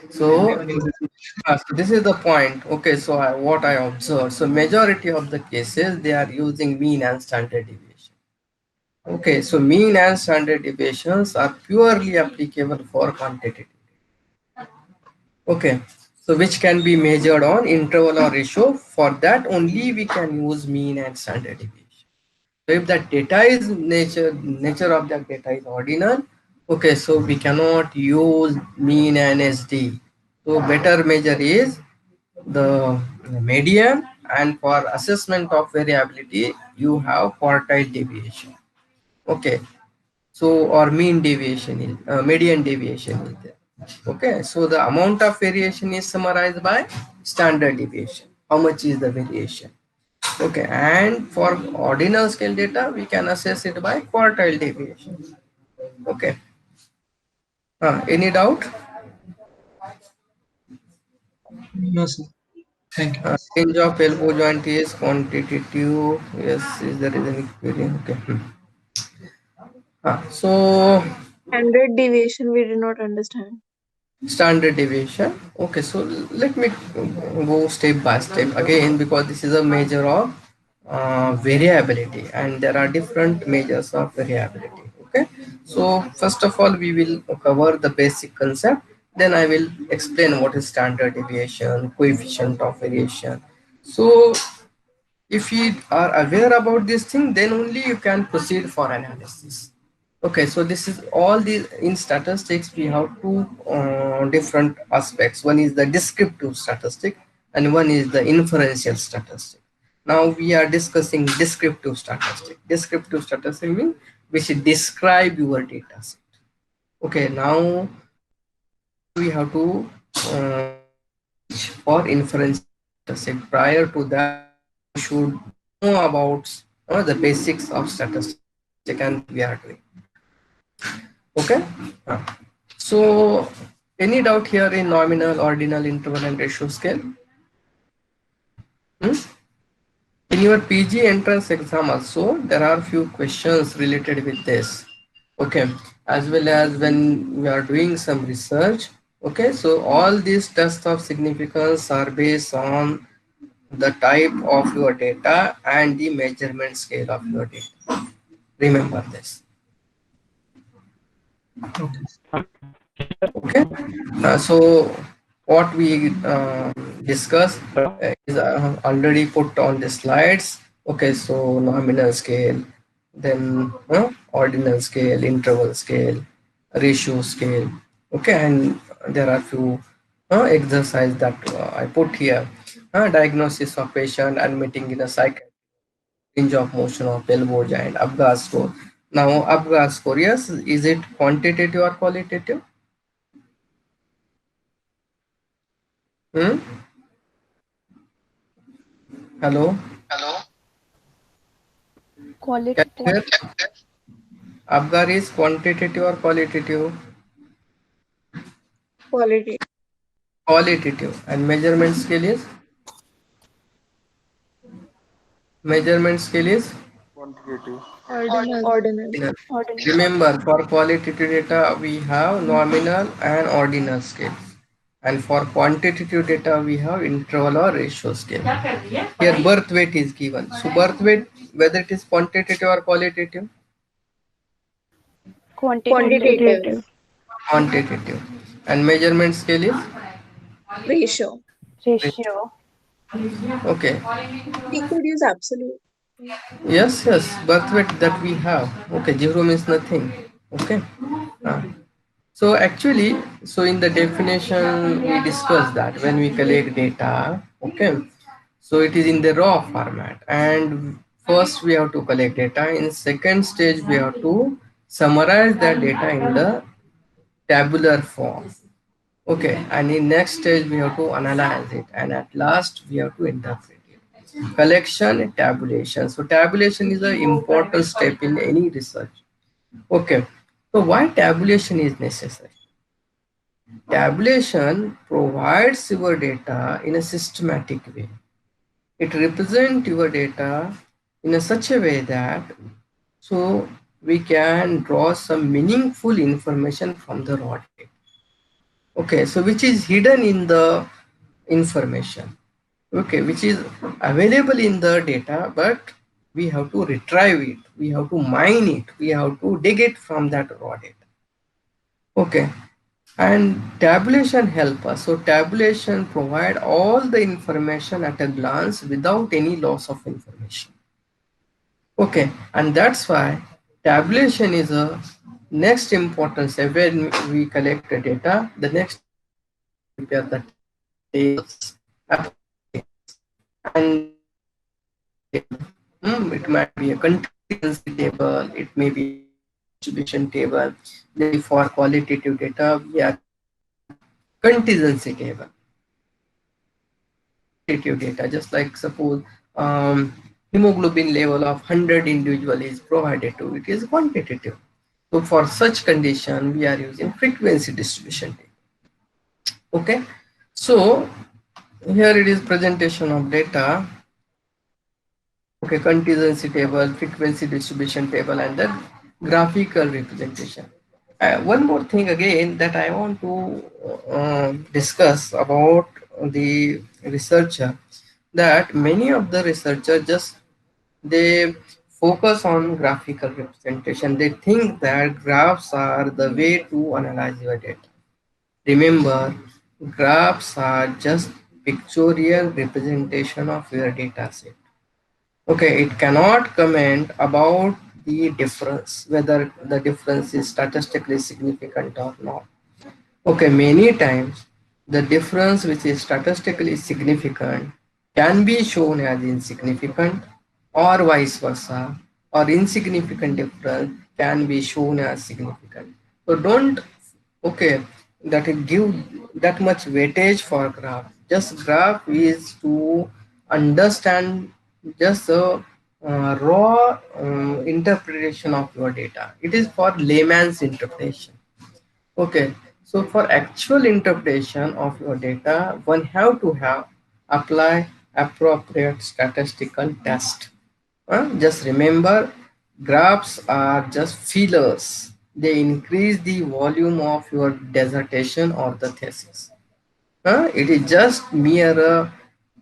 S1: So, so this is the point. Okay, so what I observed. So majority of the cases they are using mean and standard deviation. Okay, so mean and standard deviations are purely applicable for quantitative. Okay, so which can be measured on interval or ratio. For that only we can use mean and standard deviation. So if that data is nature of that data is ordinal, okay, so we cannot use mean and SD. So better measure is the median, and for assessment of variability you have quartile deviation. Okay, so or mean deviation is median deviation is there. Okay, so the amount of variation is summarized by standard deviation. How much is the variation? Okay, and for ordinal scale data, we can assess it by quartile deviation. Okay, any doubt?
S2: No, sir. Thank you.
S1: Range of elbow joint is quantitative. Yes, is there is any query? Okay. So
S4: Standard deviation we did not understand.
S1: standard deviation. Okay, so let me go step by step again, because this is a measure of variability, and there are different measures of variability. Okay, so first of all we will cover the basic concept, then I will explain what is standard deviation, coefficient of variation. So if you are aware about this thing, then only you can proceed for analysis. Okay, so this is all the in statistics we have two different aspects. One is the descriptive statistic and one is the inferential statistic. Now we are discussing descriptive statistic. Descriptive statistic means we should describe your data set. Okay, now we have to for inference statistic. Prior to that, you should know about the basics of statistics and we are doing. Okay. Uh, So, any doubt here in nominal, ordinal, interval, and ratio scale? Hmm? In your PG entrance exam also, there are few questions related with this. Okay, as well as when we are doing some research. Okay, so all these tests of significance are based on the type of your data and the measurement scale of your data. Remember this.
S2: Okay.
S1: Okay, so what we discussed is already put on the slides. Okay, so nominal scale, then ordinal scale, interval scale, ratio scale. Okay, and there are few exercise that I put here. Diagnosis of patient admitting in a cycle, range of motion of elbow joint, Apgar score. Now Apgar score, yes, is it quantitative or qualitative? Hmm? Hello? Can you
S3: Qualitative.
S1: hear? Apgar is quantitative or qualitative?
S4: Quality.
S1: Qualitative. And measurement scale is? Measurement scale is?
S4: Ordinal. Ordinal.
S1: Ordinal.
S3: Ordinary.
S1: Remember, for qualitative data, we have nominal and ordinal scales. And for quantitative data, we have interval or ratio scale. Here, birth weight is given. So, birth weight, whether it is quantitative or qualitative?
S3: Quantitative.
S4: Quantitative.
S1: Quantitative. And measurement scale is?
S4: Ratio.
S3: Ratio.
S1: Okay.
S4: We could use absolute.
S1: Yes, yes, birth weight that we have. Okay, zero means nothing. Okay. Uh, so actually, so in the definition we discussed that when we collect data, okay, so it is in the raw format, and first we have to collect data. In second stage, we have to summarize that data in the tabular form. Okay, and in next stage we have to analyze it, and at last we have to interpret it. Collection, tabulation. So tabulation is an important step in any research. Okay, so why tabulation is necessary? Tabulation provides your data in a systematic way. It represents your data in a such a way that so we can draw some meaningful information from the raw data. Okay, so which is hidden in the information. Okay, which is available in the data, but we have to retrieve it, we have to mine it, we have to dig it from that raw data. Okay, and tabulation help us. So tabulation provide all the information at a glance without any loss of information. Okay, and that's why tabulation is a next important step. When we collect the data, the next prepare the tables, and it might be a contingency table, it may be a distribution table. Then for qualitative data, we are contingency table. Qualitative data, just like suppose hemoglobin level of 100 individual is provided to, it is quantitative. So for such condition, we are using frequency distribution table. Okay, so here it is presentation of data. Okay, contingency table, frequency distribution table, and then graphical representation. One more thing again that I want to discuss about the researcher, that many of the researchers just they focus on graphical representation. They think that graphs are the way to analyze your data. Remember, graphs are just pictorial representation of your data set. Okay, it cannot comment about the difference, whether the difference is statistically significant or not. Okay, many times the difference which is statistically significant can be shown as insignificant, or vice versa, or insignificant difference can be shown as significant. So don't, okay, that give that much weightage for graph. Just graph is to understand just a raw interpretation of your data. It is for layman's interpretation. Okay, so for actual interpretation of your data, one have to have apply appropriate statistical test. Just remember, graphs are just feelers. They increase the volume of your dissertation or the thesis. It is just mere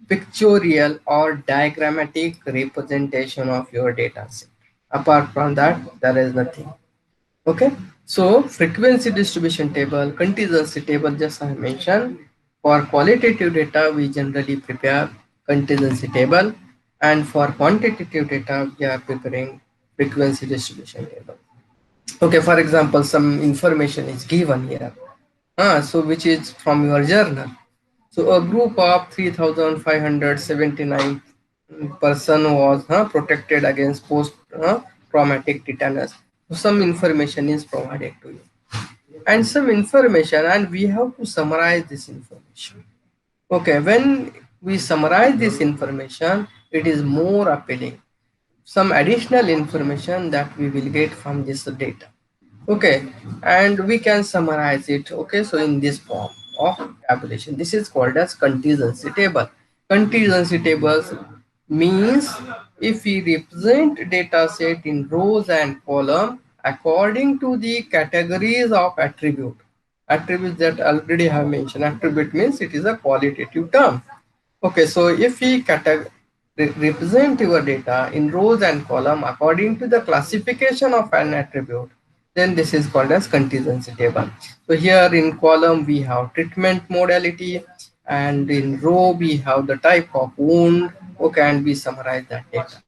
S1: pictorial or diagrammatic representation of your data set. Apart from that, there is nothing. Okay, so frequency distribution table, contingency table, just I mentioned. For qualitative data, we generally prepare contingency table, and for quantitative data, we are preparing frequency distribution table. Okay, for example, some information is given here, so which is from your journal. So a group of 3,579 person was protected against post traumatic tetanus. So some information is provided to you, and some information, and we have to summarize this information. Okay, when we summarize this information, it is more appealing. Some additional information that we will get from this data. Okay, and we can summarize it. Okay, so in this form of tabulation, this is called as contingency table. Contingency tables means if we represent data set in rows and column according to the categories of attributes that already have mentioned. Attribute means it is a qualitative term. Okay, so if we represent your data in rows and column according to the classification of an attribute, then this is called as contingency table. So here in column we have treatment modality, and in row we have the type of wound. Okay, and we summarize that data.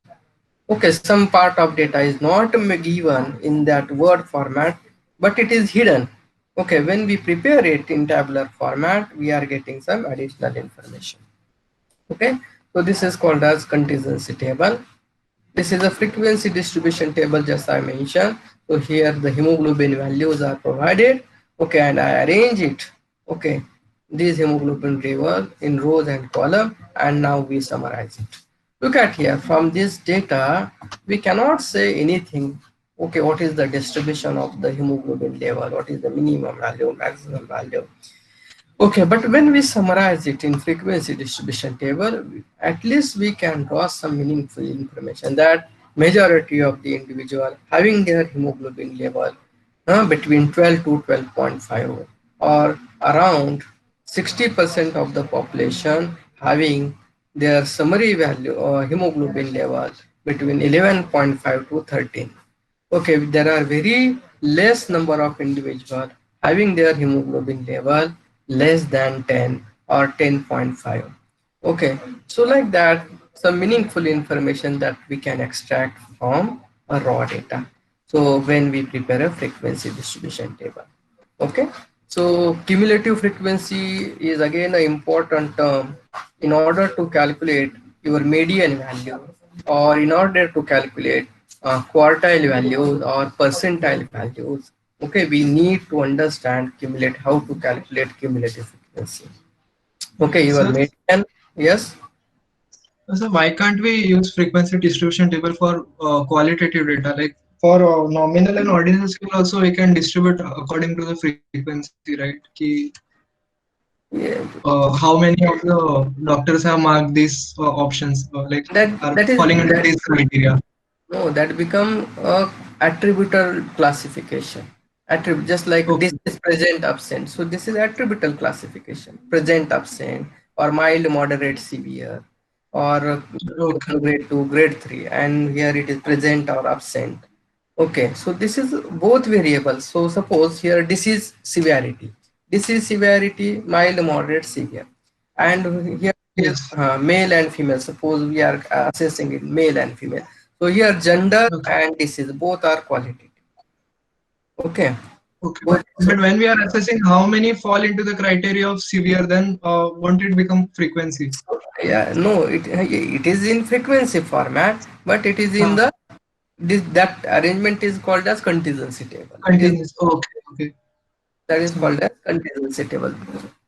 S1: Okay, some part of data is not given in that word format, but it is hidden. Okay, when we prepare it in tabular format, we are getting some additional information. Okay, so this is called as contingency table. This is a frequency distribution table, just I mentioned. So here the hemoglobin values are provided. Okay, and I arrange it. Okay, these hemoglobin levels in rows and column, and now we summarize it. Look at here, from this data, we cannot say anything Okay, what is the distribution of the hemoglobin level? What is the minimum value, maximum value? Okay, but when we summarize it in frequency distribution table, at least we can draw some meaningful information that majority of the individual having their hemoglobin level between 12 to 12.5, or around 60% of the population having their summary value or hemoglobin level between 11.5 to 13. Okay, there are very less number of individuals having their hemoglobin level less than 10 or 10.5. Okay, so like that, some meaningful information that we can extract from a raw data. So when we prepare a frequency distribution table. Okay, so cumulative frequency is again an important term in order to calculate your median value, or in order to calculate quartile values or percentile values. Okay, we need to understand cumulative, how to calculate cumulative frequency. Okay, your
S2: Sir,
S1: median, yes.
S2: so why can't we use frequency distribution table for qualitative data? Like for nominal and ordinal scale also we can distribute according to the frequency, right? Ki,
S1: Yeah,
S2: how many of the doctors have marked these options like
S1: that
S2: are
S1: that is
S2: falling under
S1: that
S2: these criteria?
S1: no, that become a attributable classification. Attribute, just like this
S2: Okay,
S1: is present absent. So this is attributable classification. Present absent, or mild, moderate, severe, or
S2: okay,
S1: grade 2, grade 3, and here it is present or absent. Okay, so this is both variables. So suppose here disease severity. Disease severity, mild, moderate, severe. And here is
S2: yes,
S1: male and female. Suppose we are assessing it male and female. So here gender
S2: okay,
S1: and disease both are qualitative. Okay.
S2: okay.
S1: Both, so
S2: But when we are assessing how many fall into the criteria of severe, then won't it become frequency?
S1: yeah, no, it is in frequency format, but it is in
S2: Uh,
S1: the that arrangement is called as contingency table. It is
S2: Continuous. Okay, okay.
S1: that is
S2: Uh,
S1: called as contingency table.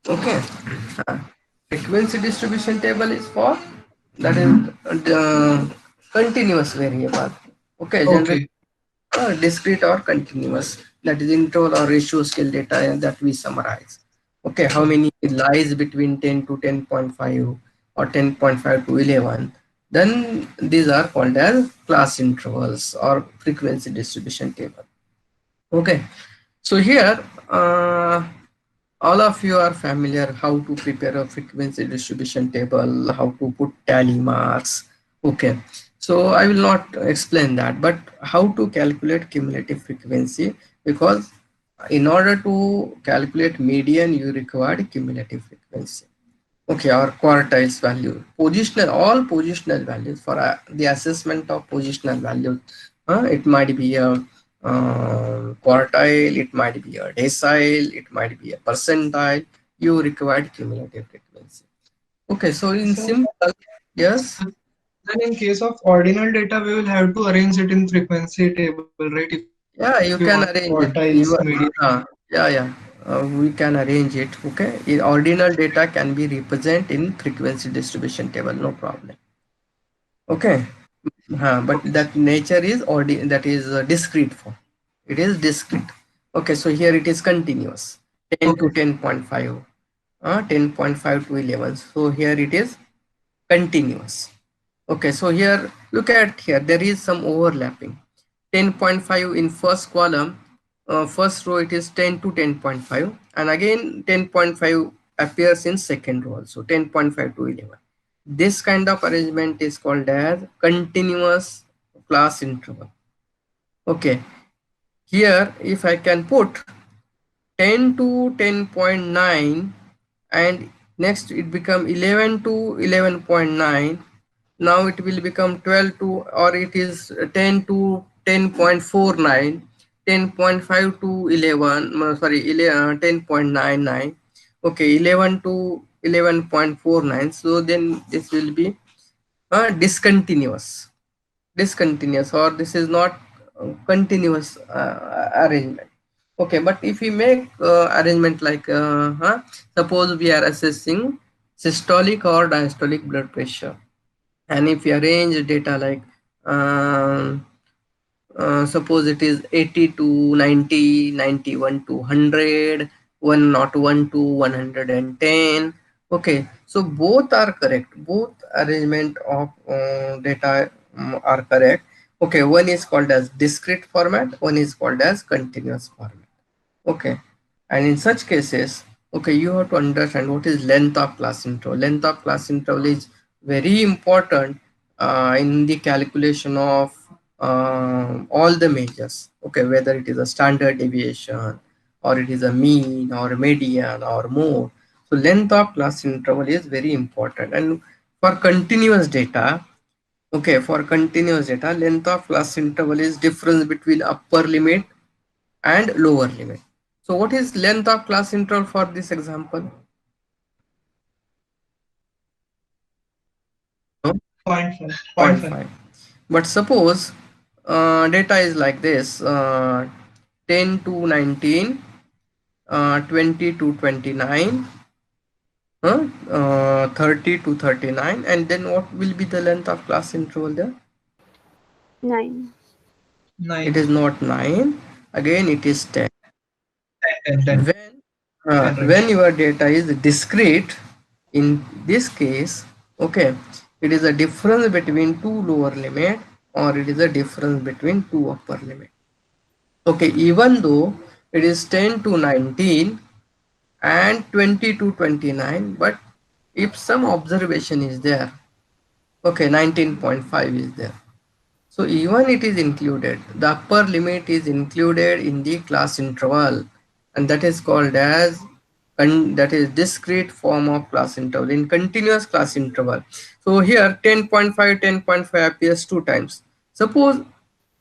S1: Okay. Uh, Frequency distribution table is for that is the continuous variable. Okay, generally
S2: okay,
S1: discrete or continuous. That is interval or ratio scale data that we summarize. Okay, how many lies between 10 to 10.5 or 10.5 to 11. Then these are called as class intervals or frequency distribution table. Okay, so here all of you are familiar how to prepare a frequency distribution table, how to put tally marks. Okay, so I will not explain that, but how to calculate cumulative frequency, because in order to calculate median, you require cumulative frequency. Okay, or quartiles value, positional, all positional values for the assessment of positional values. It might be a quartile, it might be a decile, it might be a percentile. You require cumulative frequency. Okay, so in
S2: so
S1: simple, yes,
S2: then in case of ordinal data, we will have to arrange it in frequency table, right? If we want
S1: yeah, you can arrange it.
S2: quartiles,
S1: You,
S2: median.
S1: yeah, yeah. We can arrange it. Okay, ordinal data can be represented in frequency distribution table, no problem. Okay. But that nature is that is discrete form. It is discrete. Okay, so here it is continuous. 10
S2: Okay,
S1: to 10.5, 10.5 to 11. So here it is continuous. Okay, so here look at here. There is some overlapping. 10.5 in first column, first row it is 10 to 10.5, and again 10.5 appears in second row also, 10.5 to 11. This kind of arrangement is called as continuous class interval. Okay, here if I can put 10 to 10.9, and next it become 11 to 11.9. Now it will become 12 to, or it is 10 to 10.49, 10.5 to 11, sorry, 10.99. Okay, 11 to 11.49. So then this will be discontinuous, or this is not continuous arrangement. Okay, but if we make arrangement like suppose we are assessing systolic or diastolic blood pressure, and if we arrange data like suppose it is 80 to 90, 91 to 100, 101 to 110. Okay, so both are correct. Both arrangement of data are correct. Okay, one is called as discrete format, one is called as continuous format. Okay, and in such cases, okay, you have to understand what is length of class interval. Length of class interval is very important in the calculation of all the measures. Okay, whether it is a standard deviation or it is a mean or median or mode. So length of class interval is very important. And for continuous data, okay, for continuous data, length of class interval is difference between upper limit and lower limit. So what is length of class interval for this example? No?
S2: 0.5.
S1: 0.5. But suppose data is like this, 10 to 19, 20 to 29, 30 to 39, and then what will be the length of class interval there?
S3: 9.
S2: 9.
S1: It is not 9, again it is 10.
S2: 10.
S1: When your data is discrete, in this case, okay, it is a difference between two lower limit or it is a difference between two upper limit. Okay, even though it is 10 to 19 and 20 to 29, but if some observation is there, okay, 19.5 is there. So even it is included, the upper limit is included in the class interval, and that is called as, and that is discrete form of class interval in continuous class interval. So here 10.5, 10.5 appears two times. Suppose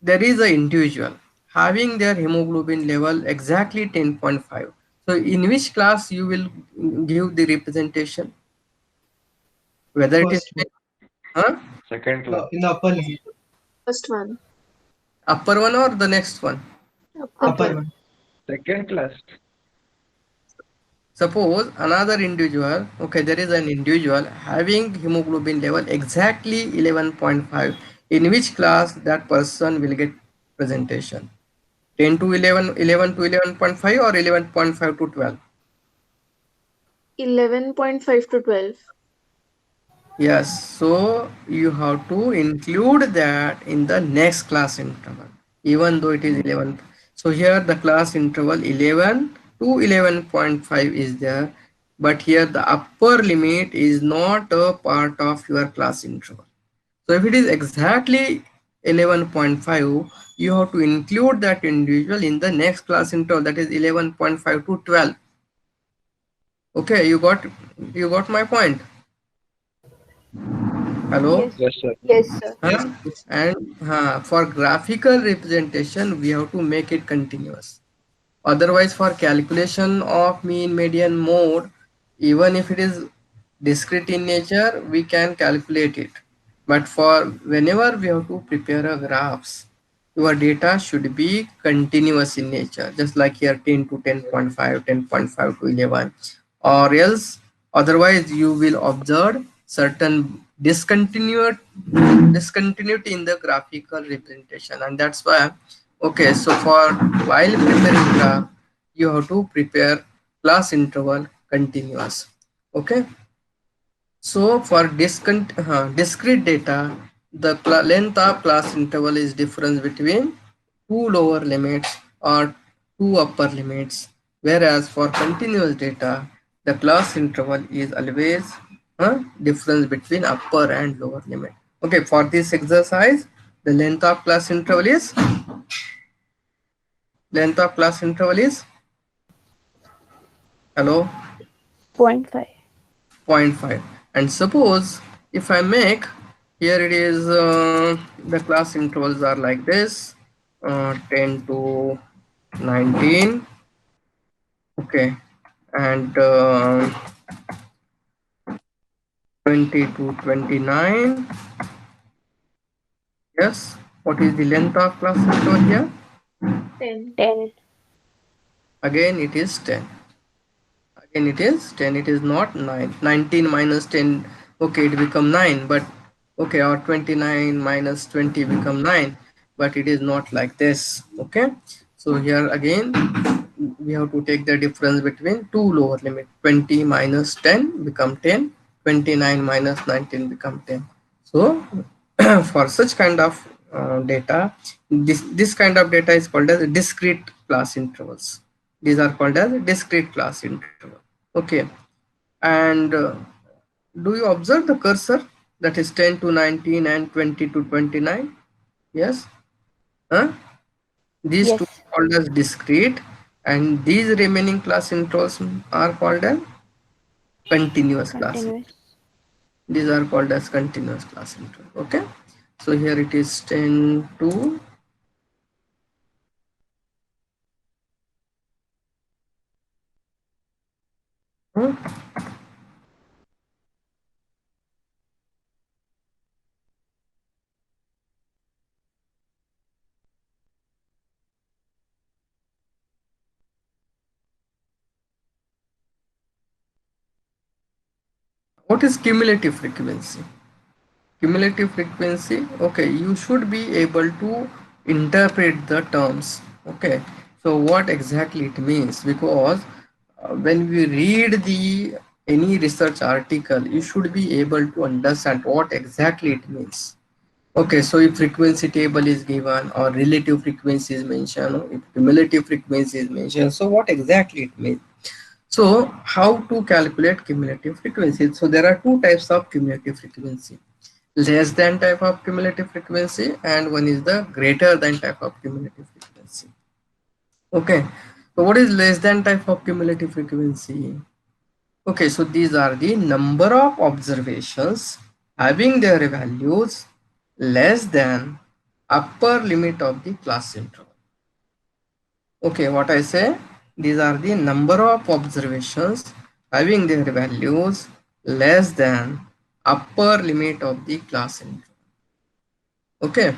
S1: there is an individual having their hemoglobin level exactly 10.5. So in which class you will give the representation? Whether it is
S2: First
S1: huh?
S5: Second class.
S2: in the upper limit.
S4: First one.
S1: Upper one or the next one?
S2: Upper one.
S5: Second class.
S1: Suppose another individual, okay, there is an individual having hemoglobin level exactly 11.5. In which class that person will get presentation? 10 to 11, 11 to 11.5 or 11.5 to 12?
S4: 11.5 to 12.
S1: Yes, so you have to include that in the next class interval, even though it is 11. So here the class interval 11 to 11.5 is there, but here the upper limit is not a part of your class interval. So if it is exactly 11.5, you have to include that individual in the next class interval, that is 11.5 to 12. Okay, you got my point. Hello.
S3: Yes.
S5: Yes, sir.
S3: Yes, sir.
S1: Huh? And for graphical representation, we have to make it continuous. Otherwise, for calculation of mean, median, mode, even if it is discrete in nature, we can calculate it. But for whenever we have to prepare a graphs, your data should be continuous in nature, just like here 10 to 10.5, 10.5 to 11, or else otherwise you will observe certain discontinuity in the graphical representation, and that's why, okay, so for while preparing graph, you have to prepare class interval continuous. Okay, so for discrete data, the length of class interval is difference between two lower limits or two upper limits, whereas for continuous data, the class interval is always difference between upper and lower limit. Okay, for this exercise, the length of class interval is hello
S3: 0.5.
S1: 0.5. And suppose if I make here, it is the class intervals are like this, 10 to 19, okay, and 20 to 29. Yes, what is the length of class interval here?
S4: 10.
S3: 10.
S1: Again it is 10. Again it is 10, it is not 9. 19 minus 10, okay, it become 9, but okay, or 29 minus 20 become 9. but it is not like this. Okay, so here again we have to take the difference between two lower limit. 20 minus 10 become 10, 29 minus 19 become 10. So for such kind of data, this kind of data is called as discrete class intervals. These are called as discrete class interval. Okay, and do you observe the cursor, that is 10 to 19 and 20 to 29? Yes. Huh? These two
S3: Yes.
S1: are called as discrete, and these remaining class intervals are called as continuous class.
S3: Continuous.
S1: These are called as continuous class interval. Okay, so here it is 10 to what is cumulative frequency? Cumulative frequency, okay, you should be able to interpret the terms. Okay, so what exactly it means, because when we read the any research article, you should be able to understand what exactly it means. Okay, so if frequency table is given or relative frequency is mentioned, or if cumulative frequency is mentioned, so what exactly it means? So how to calculate cumulative frequency? So there are two types of cumulative frequency: less than type of cumulative frequency, and one is the greater than type of cumulative frequency. Okay, so what is less than type of cumulative frequency? Okay, so these are the number of observations having their values less than upper limit of the class interval. Okay, what I say, these are the number of observations having their values less than upper limit of the class interval. Okay,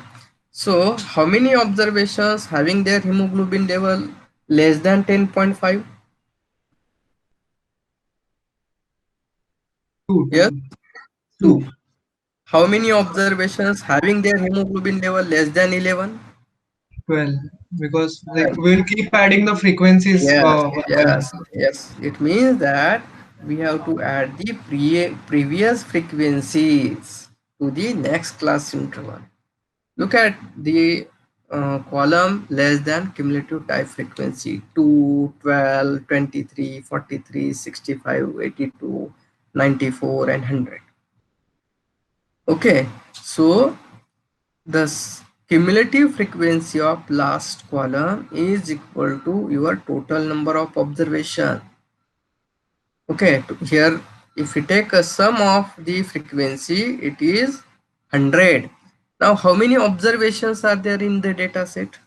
S1: so how many observations having their hemoglobin level less than 10.5?
S2: Two,
S1: Yes,
S2: two,
S1: 2.
S2: two,
S1: How many observations having their hemoglobin level less than 11?
S2: 12. Because like we'll keep adding the frequencies
S1: Yes,
S2: one by
S1: yes,
S2: one.
S1: yes. It means that we have to add the previous frequencies to the next class interval. Look at the column less than cumulative type frequency: 2, 12, 23, 43, 65, 82, 94, and 100. Okay, so the cumulative frequency of last column is equal to your total number of observation. Okay, here if we take a sum of the frequency, it is 100. Now how many observations are there in the data set?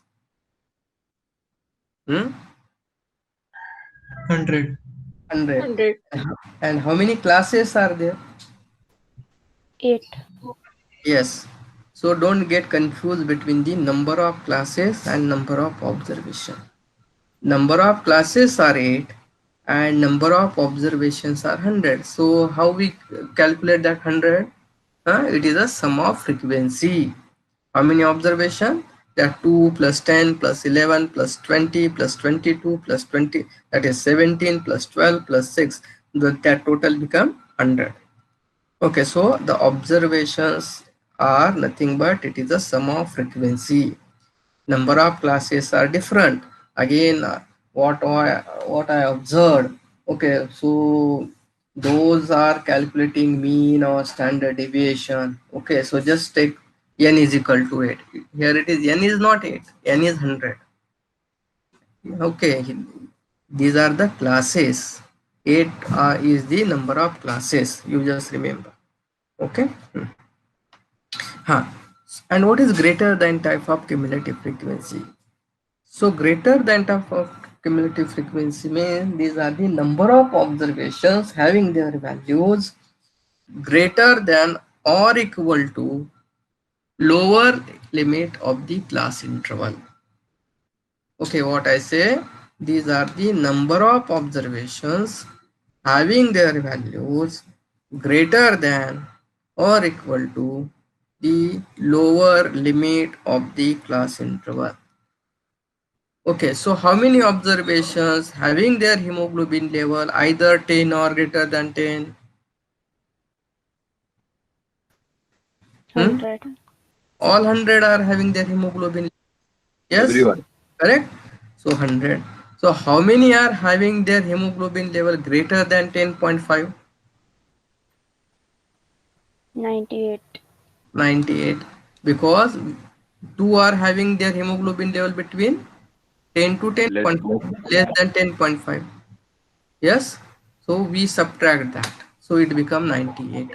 S2: 100.
S1: 100.
S4: 100.
S1: And how many classes are there?
S3: 8.
S1: Yes. So don't get confused between the number of classes and number of observation. Number of classes are 8 and number of observations are 100. So how we calculate that 100? It is a sum of frequency. How many observation? That 2 plus 10 plus 11 plus 20 plus 22 plus 20, that is 17 plus 12 plus 6. That total become 100. Okay, so the observations are nothing but it is a sum of frequency. Number of classes are different. Again, what I observed. Okay, so those are calculating mean or standard deviation. Okay, so just take n is equal to 8. Here it is n is not 8, n is 100. Okay, these are the classes. 8 is the number of classes. You just remember. Okay. Huh. And what is greater than type of cumulative frequency? So greater than type of cumulative frequency means these are the number of observations having their values greater than or equal to lower limit of the class interval. Okay, what I say, these are the number of observations having their values greater than or equal to the lower limit of the class interval. Okay, so how many observations having their hemoglobin level either 10 or greater than 10?
S3: 100.
S1: All 100 are having their hemoglobin. Yes,
S6: Everyone.
S1: correct. So 100. So how many are having their hemoglobin level greater than 10.5?
S3: 98.
S1: 98. Because two are having their hemoglobin level between 10 to
S6: Less,
S1: 10.5, less than 10.5. Yes. So we subtract that. So it become 98.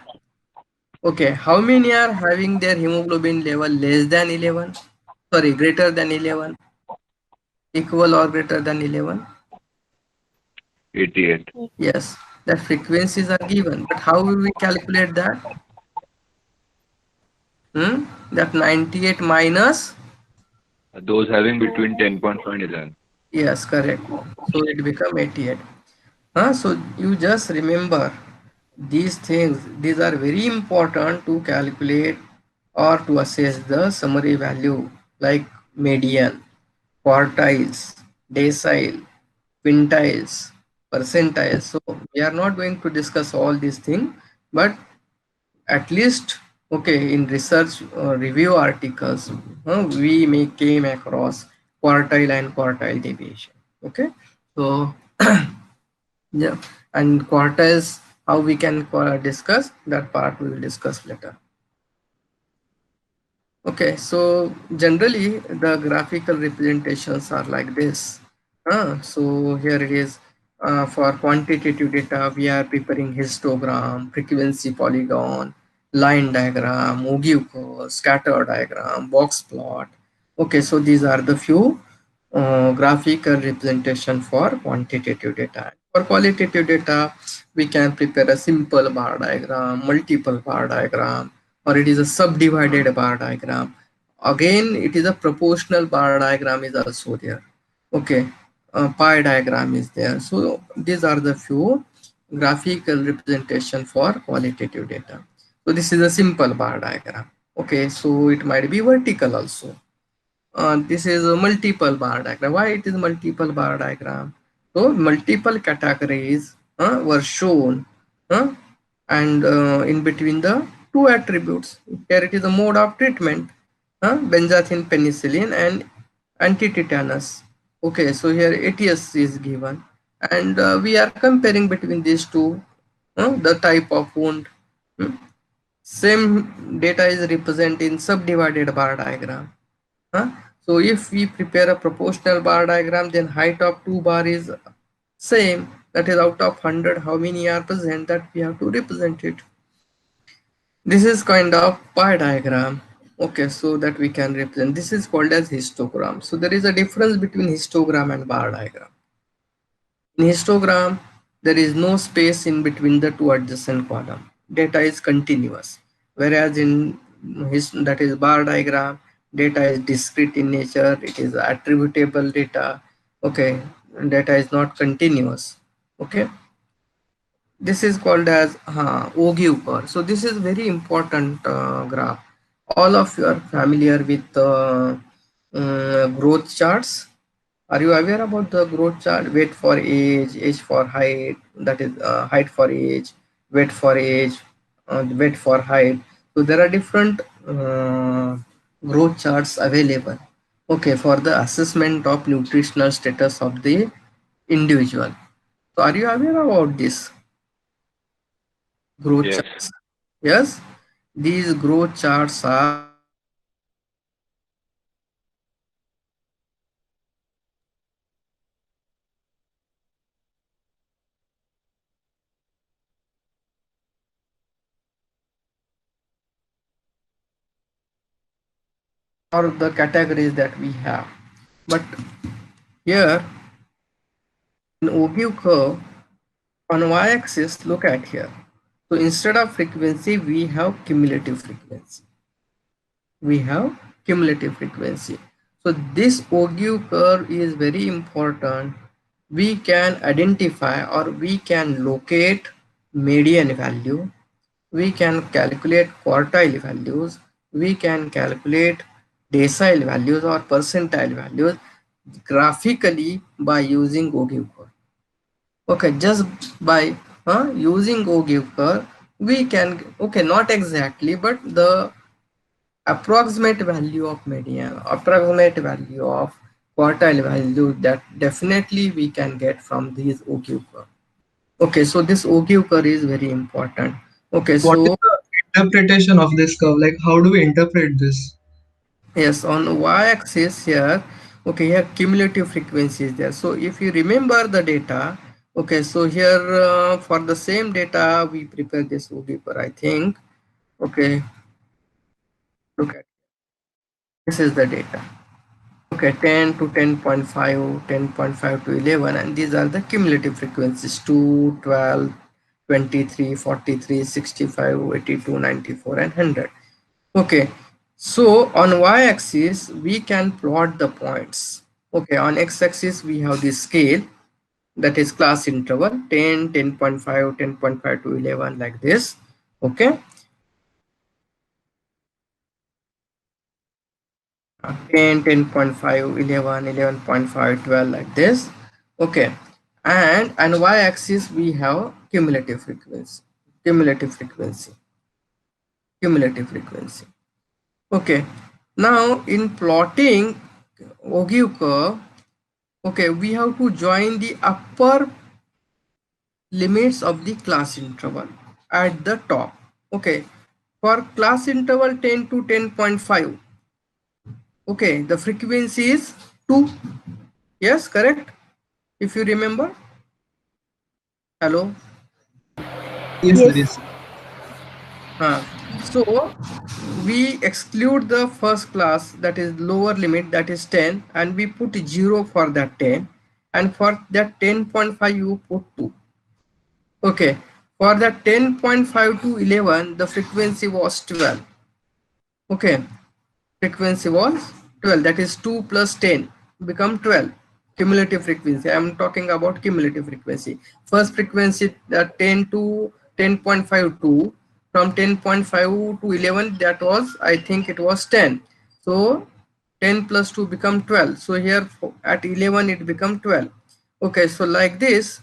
S1: Okay. How many are having their hemoglobin level less than 11? Sorry, greater than 11? Equal or greater than 11?
S6: 88.
S1: Yes, the frequencies are given, but how will we calculate that? That 98 minus,
S6: Those having between 10.5 and 11.
S1: yes, correct. So it become 88. So you just remember these things. These are very important to calculate or to assess the summary value like median, quartiles, decile, quintiles, percentiles. So we are not going to discuss all these things, but at least okay in research review articles we may came across quartile and quartile deviation. Okay, so yeah, and quartiles, how we can discuss that part we will discuss later. Okay, so generally the graphical representations are like this. So here it is. For quantitative data, we are preparing histogram, frequency polygon, line diagram, Ogilvy curve, scatter diagram, box plot. Okay, so these are the few graphical representation for quantitative data. For qualitative data, we can prepare a simple bar diagram, multiple bar diagram, or it is a subdivided bar diagram. Again, it is a proportional bar diagram is also there. Okay, pie diagram is there. So these are the few graphical representation for qualitative data. So this is a simple bar diagram. Okay, so it might be vertical also. This is a multiple bar diagram. Why it is multiple bar diagram? So multiple categories were shown, and in between the two attributes. Here it is a mode of treatment, benzathine penicillin and antitetanus. Okay, so here ATS is given, and we are comparing between these two, the type of wound. Hmm. Same data is represented in subdivided bar diagram. So if we prepare a proportional bar diagram, then height of two bar is same. That is out of 100, how many are present, that we have to represent it. This is kind of pie diagram. Okay, so that we can represent. This is called as histogram. So there is a difference between histogram and bar diagram. In histogram, there is no space in between the two adjacent columns. Data is continuous. Whereas in that is bar diagram, data is discrete in nature. It is attributable data. Okay, data is not continuous. Okay, this is called as Ogilvy curve. So this is very important graph. All of you are familiar with growth charts. Are you aware about the growth chart? Weight for age for height, that is height for age, weight for age, weight for height. So there are different growth charts available. Okay, for the assessment of nutritional status of the individual. So are you aware about this growth
S6: Yes.
S1: charts? Yes, these growth charts are or the categories that we have. But here in Ogilvy curve on y-axis, look at here. So instead of frequency, we have cumulative frequency. We have cumulative frequency. So this Ogilvy curve is very important. We can identify or we can locate median value. We can calculate quartile values. we can calculate decile values or percentile values graphically by using OGIVE curve. Okay, just by using OGIVE curve, we can, okay, not exactly, but the approximate value of median, approximate value of quartile value, that definitely we can get from these OGIVE curve. Okay, so this OGIVE curve is very important. Okay,
S2: What is
S1: so
S2: the interpretation of this curve? Like, how do we interpret this?
S1: yes, on y-axis here, okay, here cumulative frequency is there. So if you remember the data, okay, so here for the same data we prepare this OGIVE curve, I think. Okay, look at this is the data. Okay, 10 to 10.5, 10.5 to 11, and these are the cumulative frequencies: 2, 12, 23, 43, 65, 82, 94, and 100. Okay, so on y-axis we can plot the points. Okay, on x-axis we have the scale, that is class interval 10, 10.5, 10.5 to 11, like this. Okay, 10, 10.5, 11, 11.5, 12, like this. Okay, and on y-axis we have cumulative frequency, cumulative frequency, cumulative frequency. Okay, now in plotting OGIVE curve, okay, we have to join the upper limits of the class interval at the top. Okay, for class interval 10 to 10.5, okay, the frequency is 2. Yes, correct, if you remember. Hello.
S2: Yes, sir. Yes.
S1: So we exclude the first class, that is lower limit, that is 10, and we put 0 for that 10, and for that 10.5 you put 2. Okay, for that 10.5 to 11 the frequency was 12. Okay, frequency was 12, that is 2 plus 10 become 12. Cumulative frequency, I am talking about cumulative frequency. First frequency, 10 to 10.5 to, from 10.5 to 11, that was, I think it was 10. So 10 plus 2 become 12. So here at 11 it become 12. Okay, so like this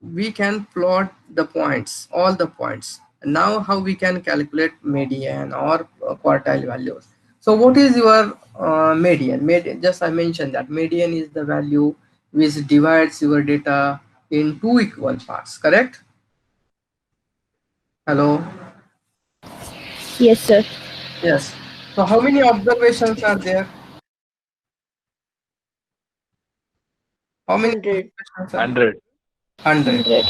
S1: we can plot the points, all the points. Now how we can calculate median or quartile values. So what is your median? Median, just I mentioned that median is the value which divides your data in two equal parts, correct? Hello.
S3: Yes, sir.
S1: Yes. So how many observations are there? How many
S4: 100.
S1: observations are
S6: 100.
S1: 100.
S3: 100.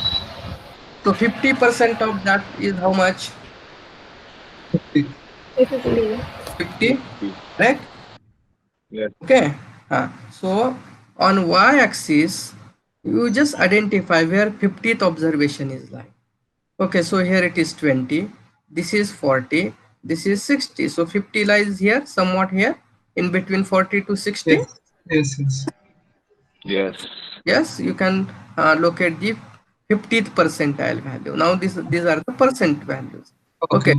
S1: So 50% of that is how much?
S4: 50.
S1: 50, right?
S6: Yes.
S1: Okay. So on y-axis you just identify where 50th observation is lying. Okay, so here it is 20, this is 40, this is 60. So 50 lies here, somewhat here, in between 40 to 60.
S2: Yes. Yes. Yes.
S6: Yes.
S1: Yes, you can locate the 50th percentile value. Now these are the percent values. Okay,
S2: Okay.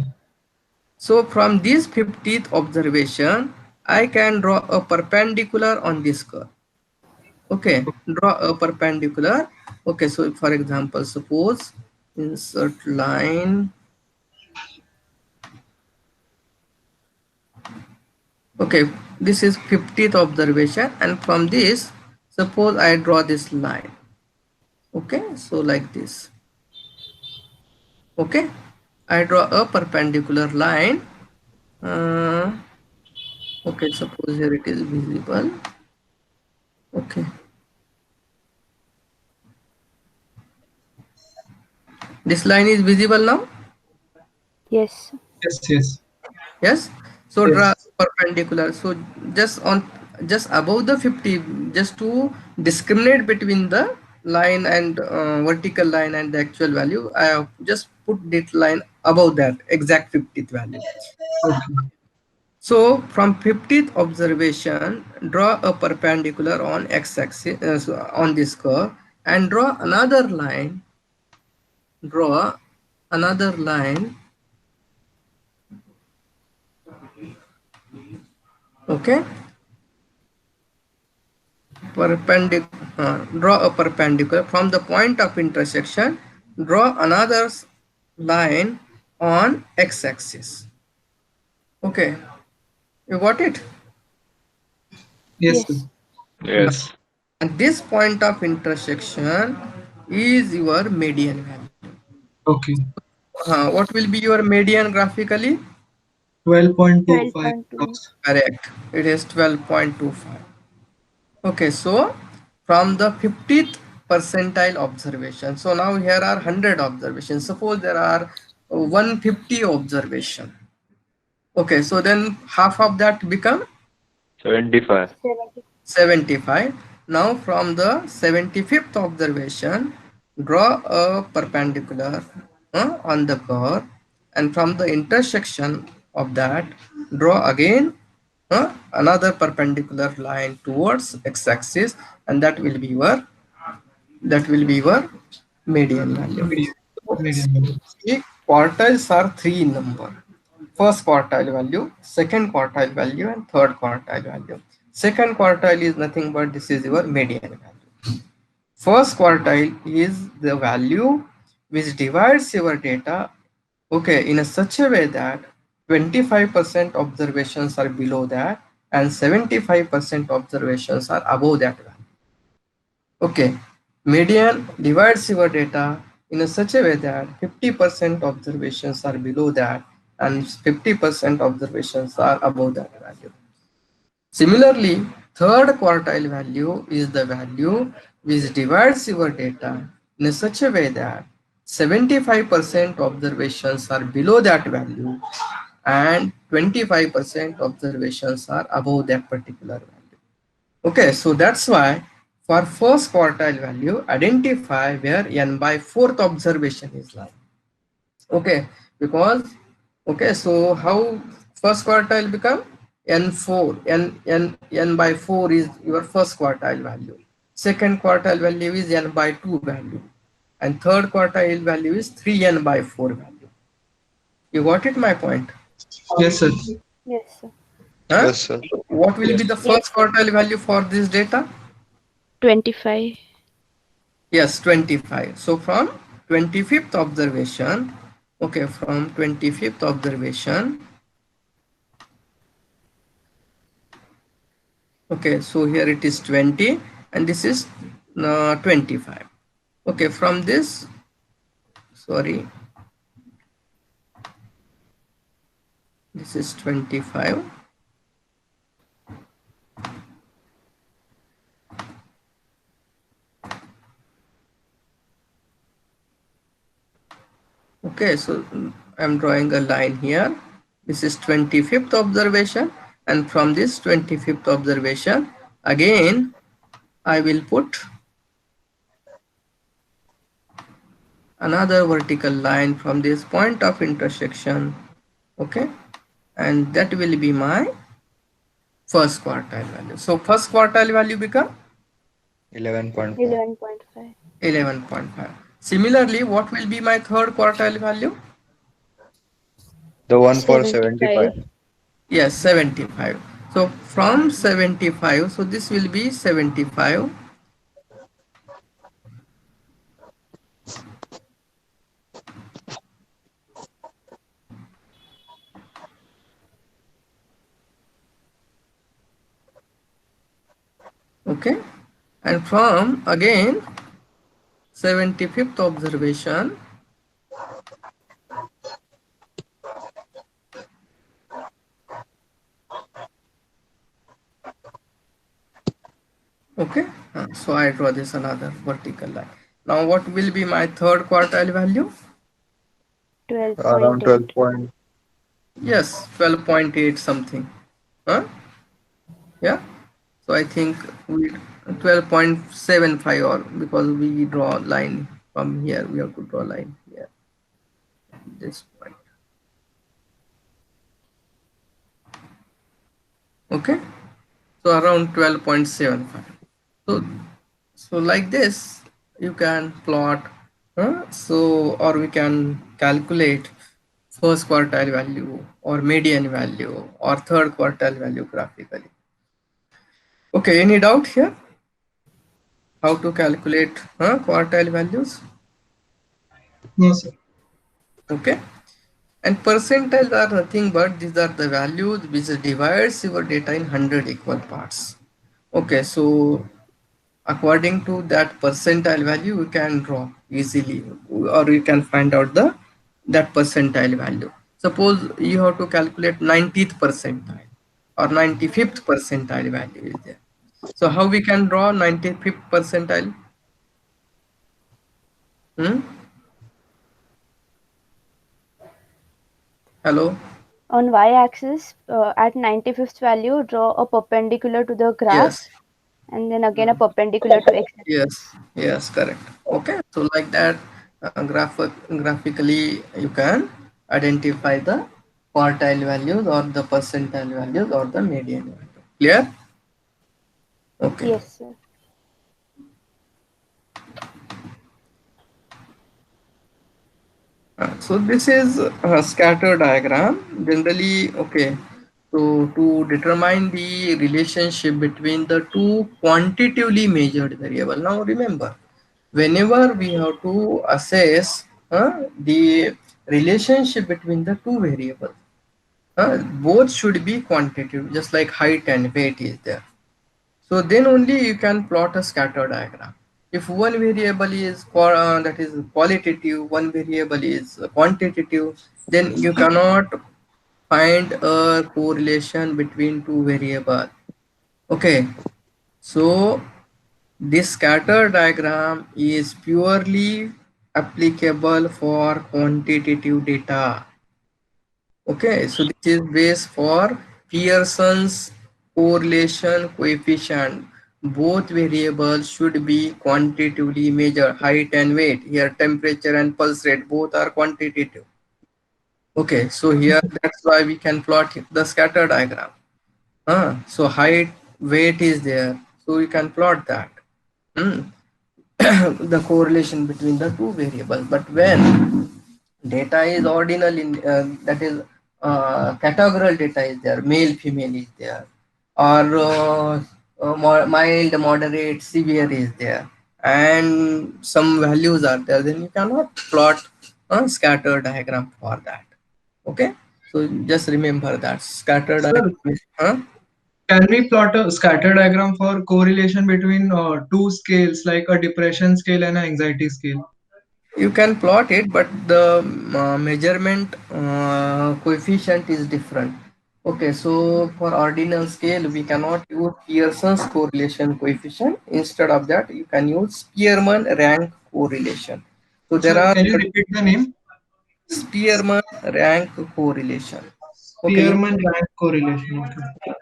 S1: so from this 50th observation, I can draw a perpendicular on this curve. Okay, draw a perpendicular. Okay, so for example, suppose insert line. Okay, this is 50th observation, and from this, suppose I draw this line. Okay, so like this. Okay, I draw a perpendicular line. Okay, suppose here it is visible. Okay, this line is visible now.
S3: Yes.
S2: Yes. Yes.
S1: Yes, so draw
S2: Yes.
S1: perpendicular. So just above the 50, just to discriminate between the line and vertical line and the actual value, I have just put this line above that exact 50th value.
S2: Okay.
S1: So from 50th observation, draw a perpendicular on x-axis, so on this curve, and draw another line. Draw another line Okay, draw a perpendicular from the point of intersection. Draw another line on x-axis. Okay, you got it?
S2: Yes, sir.
S3: Yes.
S6: Yes.
S1: And this point of intersection is your median value.
S2: Okay.
S1: What will be your median graphically?
S2: 12.25
S3: 12.2.
S2: gross.
S1: Correct. It is 12.25. Okay, so from the 50th percentile observation. So now here are 100 observations. Suppose there are 150 observation. Okay, so then half of that become
S6: 75.
S1: 75. Now from the 75th observation, draw a perpendicular on the curve, and from the intersection of that, draw again another perpendicular line towards x-axis, and that will be your median value.
S2: Median. Median value.
S1: See, quartiles are three in number. First quartile value, second quartile value, and third quartile value. Second quartile is nothing but this is your median value. First quartile is the value which divides your data, okay, in a such a way that 25% observations are below that and 75% observations are above that value. Okay, median divides your data in a such a way that 50% observations are below that and 50% observations are above that value. Similarly, third quartile value is the value which divides your data in such a way that 75% observations are below that value and 25% observations are above that particular value. Okay, so that's why for first quartile value, identify where n by fourth observation is lying. Okay, because okay, so how first quartile become n4, n by 4 is your first quartile value. Second quartile value is n by 2 value, and third quartile value is 3n by 4 value. You got it, my point?
S2: Yes, sir.
S3: Yes, sir.
S1: Huh?
S6: Yes, sir.
S1: What will be the first quartile value for this data?
S3: 25.
S1: Yes, 25. So from 25th observation, okay, from 25th observation, okay, so here it is 20 and this is 25. Okay, from this, sorry, this is 25. Okay, so I'm drawing a line here. This is 25th observation, and from this 25th observation, again, I will put another vertical line from this point of intersection, okay, and that will be my first quartile value. So first quartile value become
S6: 11.5.
S3: 11.5.
S1: 11.5. Similarly, what will be my third quartile value?
S6: The one for
S3: 75.
S6: 75.
S1: Yes, 75. So from 75, so this will be 75. Okay, and from again 75th observation, okay, so I draw this another vertical line. Now what will be my third quartile value?
S6: Around
S3: 12.8.
S6: 12.
S1: Yes, 12.8 something. Huh? Yeah. So I think we 12.75, or because we draw a line from here, we have to draw a line here. This point. Okay. So around 12.75. So like this, you can plot. So or we can calculate first quartile value or median value or third quartile value graphically. Okay, any doubt here? How to calculate quartile values?
S2: No, sir.
S1: Okay. And percentiles are nothing but these are the values which divides your data in 100 equal parts. Okay, so according to that percentile value, you can draw easily, or you can find out that percentile value. Suppose you have to calculate 90th percentile or 95th percentile value is there. So how we can draw 95th percentile? Hmm? Hello?
S3: On y-axis, at 95th value, draw a perpendicular to the graph,
S1: Yes.
S3: and then again a perpendicular to x.
S1: Yes, correct. Okay, so like that, graphically you can identify the quartile values or the percentile values or the median value. Clear? Okay.
S3: Yes, sir.
S1: So this is a scatter diagram. Generally, okay. So to determine the relationship between the two quantitatively measured variable. Now remember, whenever we have to assess the relationship between the two variables, both should be quantitative, just like height and weight is there. So then only you can plot a scatter diagram. If one variable is that is qualitative, one variable is quantitative, then you cannot find a correlation between two variables. Okay, so this scatter diagram is purely applicable for quantitative data. Okay, so this is based for Pearson's correlation coefficient. Both variables should be quantitatively measured, height and weight. Here temperature and pulse rate both are quantitative. Okay, so here that's why we can plot the scatter diagram. So height, weight is there, so we can plot that. The correlation between the two variables. But when data is ordinal in that is categorical data is there, male female is there, or mild moderate severe is there, and some values are there, then you cannot plot a scatter diagram for that. Okay, so just remember that scatter
S2: Sir,
S1: diagram is,
S2: can we plot a scatter diagram for correlation between two scales, like a depression scale and an anxiety scale?
S1: you can plot it, but the measurement coefficient is different. Okay, so for ordinal scale, we cannot use Pearson's correlation coefficient. Instead of that, you can use Spearman rank correlation. So there
S2: Sir,
S1: are
S2: can you repeat the name?
S1: Spearman rank correlation. Okay,
S2: Spearman rank correlation. Okay.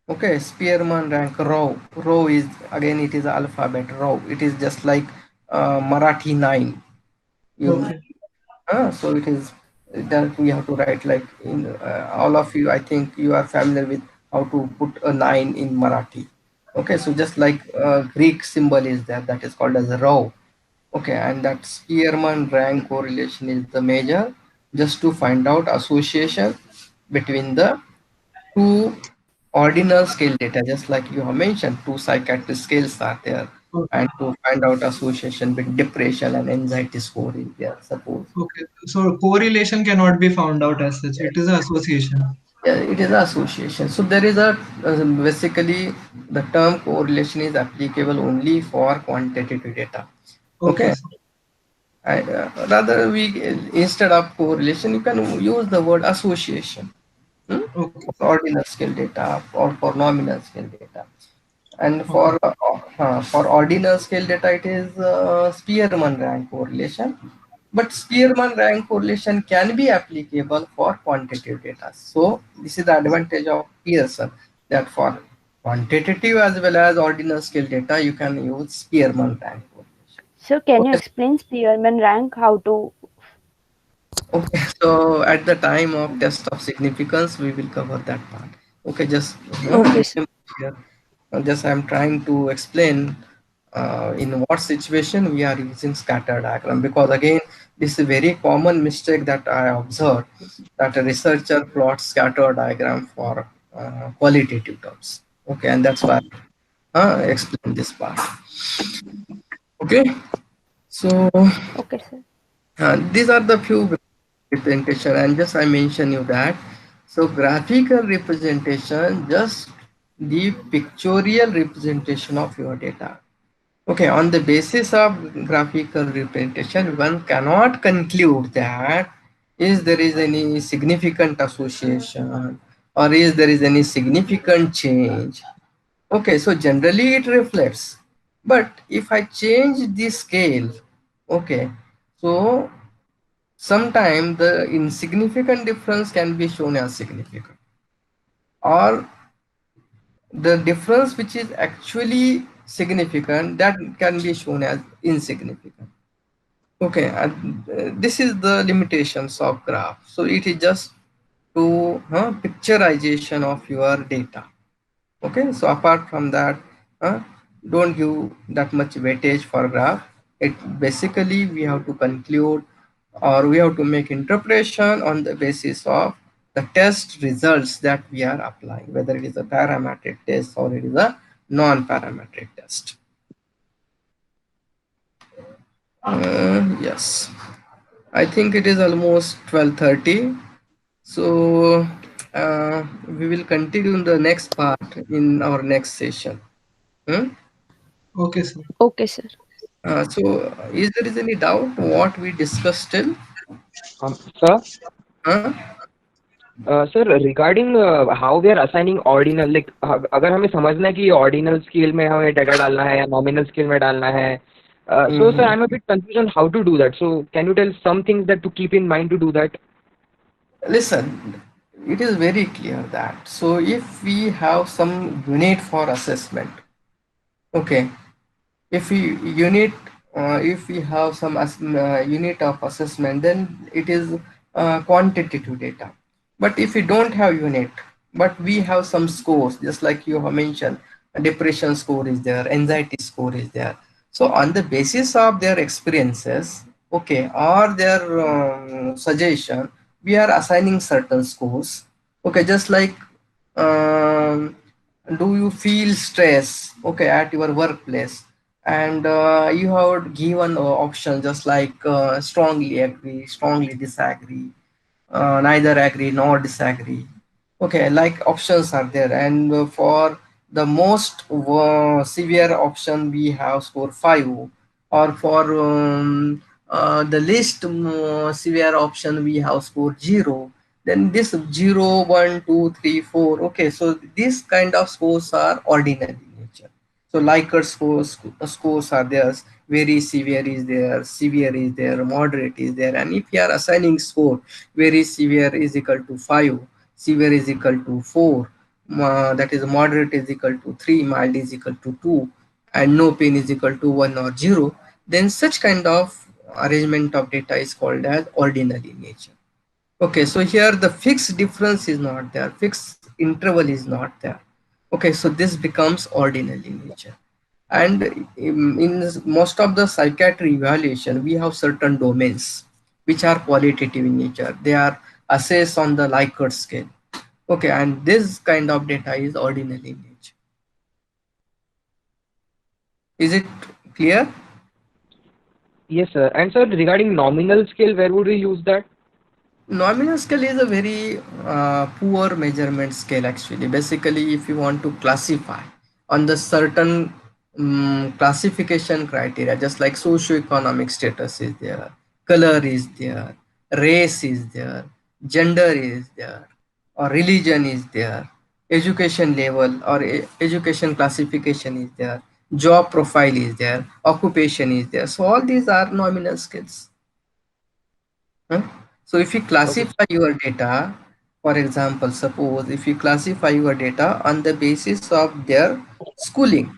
S1: okay, Spearman rank row. Row is again it is alphabet row. It is just like Marathi 9. You
S2: Okay.
S1: So it is that we have to write like in all of you. I think you are familiar with how to put a 9 in Marathi. Okay, so just like Greek symbol is there, that is called as a row. Okay, and that Spearman rank correlation is the measure just to find out association between the two ordinal scale data, just like you have mentioned, two psychiatric scales are there, and to find out association with depression and anxiety score is there, suppose.
S2: Okay. So correlation cannot be found out as such. It is an association.
S1: Yeah, it is association. So there is a basically the term correlation is applicable only for quantitative data.
S2: Okay,
S1: Okay,
S2: sir.
S1: rather we instead of correlation you can use the word association.
S2: Okay.
S1: For ordinal scale data or for nominal scale data. And
S2: Okay.
S1: for ordinal scale data, it is Spearman rank correlation. But Spearman rank correlation can be applicable for quantitative data. So this is the advantage of Pearson, that for quantitative as well as ordinal scale data, you can use Spearman rank correlation.
S3: So can you
S1: Okay.
S3: explain Spearman rank, how to?
S1: Okay. So at the time of test of significance, we will cover that part. Okay. Just
S3: Okay, sir.
S1: here. Just I'm trying to explain in what situation we are using scatter diagram, because again this is a very common mistake that I observed, that a researcher plots scatter diagram for qualitative terms. Okay, and that's why I explain this part. Okay, so
S3: Okay, sir.
S1: these are the few representation, and just I mention you that. So graphical representation, just the pictorial representation of your data. Okay, on the basis of graphical representation, one cannot conclude that is there is any significant association or is there is any significant change. Okay, so generally it reflects. But if I change the scale, okay, so sometimes the insignificant difference can be shown as significant, or the difference which is actually significant, that can be shown as insignificant. Okay, and this is the limitations of graph. So it is just to picturization of your data. Okay, so apart from that, don't give that much weightage for graph. It basically we have to conclude, or we have to make interpretation on the basis of the test results that we are applying, whether it is a parametric test or it is a non-parametric test. Yes, I think it is almost 12:30. So we will continue in the next part in our next session. Hmm?
S2: Okay, sir.
S3: Okay, sir.
S1: So is there is any doubt what we discussed till?
S5: Sir,
S1: Huh?
S5: Sir regarding how we are assigning ordinal, like अगर हमें समझना है कि ordinal scale में हमें data डालना है या नॉमिनल स्केल में डालना है, so sir I am a bit confuse on how to do that. So can you tell some things that to keep in mind to do that?
S1: Listen, it is very clear that, so if we have some unit for assessment, okay, if we unit if we have some unit of assessment, then it is quantitative data. But if we don't have unit, but we have some scores, just like you have mentioned, a depression score is there, anxiety score is there. So on the basis of their experiences, okay, or their suggestion, we are assigning certain scores. Okay, just like um, do you feel stress, okay, at your workplace, and you have given option just like strongly agree, strongly disagree, neither agree nor disagree. Okay, like options are there, and for the most severe option we have score 5, or for the least severe option we have score 0. Then this 0, 1, 2, 3, 4. Okay, so these kind of scores are ordinary in nature. So Likert scores are there, very severe is there, severe is there, moderate is there, and if you are assigning score, very severe is equal to 5, severe is equal to 4, that is moderate is equal to 3, mild is equal to 2, and no pain is equal to 1 or 0, then such kind of arrangement of data is called as ordinary in nature. Okay, so here the fixed difference is not there, fixed interval is not there. Okay, so this becomes ordinal in nature. And in most of the psychiatry evaluation, we have certain domains which are qualitative in nature. They are assessed on the Likert scale. Okay, and this kind of data is ordinal in nature. Is it clear?
S5: Yes, sir. And sir, regarding nominal scale, where would we use that?
S1: Nominal scale is a very poor measurement scale actually. Basically, if you want to classify on the certain classification criteria, just like socioeconomic status is there, color is there, race is there, gender is there, or religion is there, education level or education classification is there, job profile is there, occupation is there. So all these are nominal scales. Huh? So if you classify your data, for example, suppose if you classify your data on the basis of their schooling,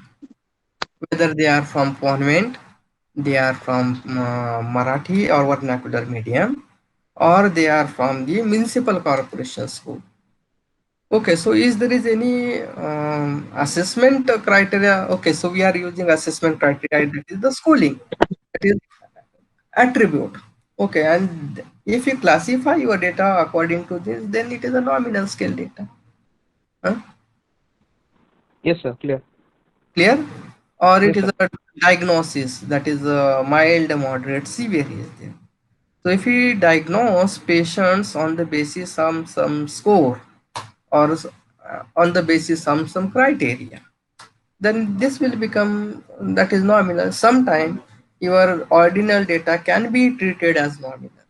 S1: whether they are from convent, they are from Marathi or vernacular medium, or they are from the municipal corporation school. Okay, so is there is any assessment criteria? Okay, so we are using assessment criteria, that is the schooling, that is attribute. Okay, and if you classify your data according to this, then it is a nominal scale data. Huh?
S5: Yes, sir. Clear.
S1: Clear? Or it
S5: Yes,
S1: is
S5: sir.
S1: a diagnosis, that is mild, moderate, severe is there. So if we diagnose patients on the basis of some score, or on the basis of some criteria, then this will become, that is nominal. Sometime your ordinal data can be treated as nominal,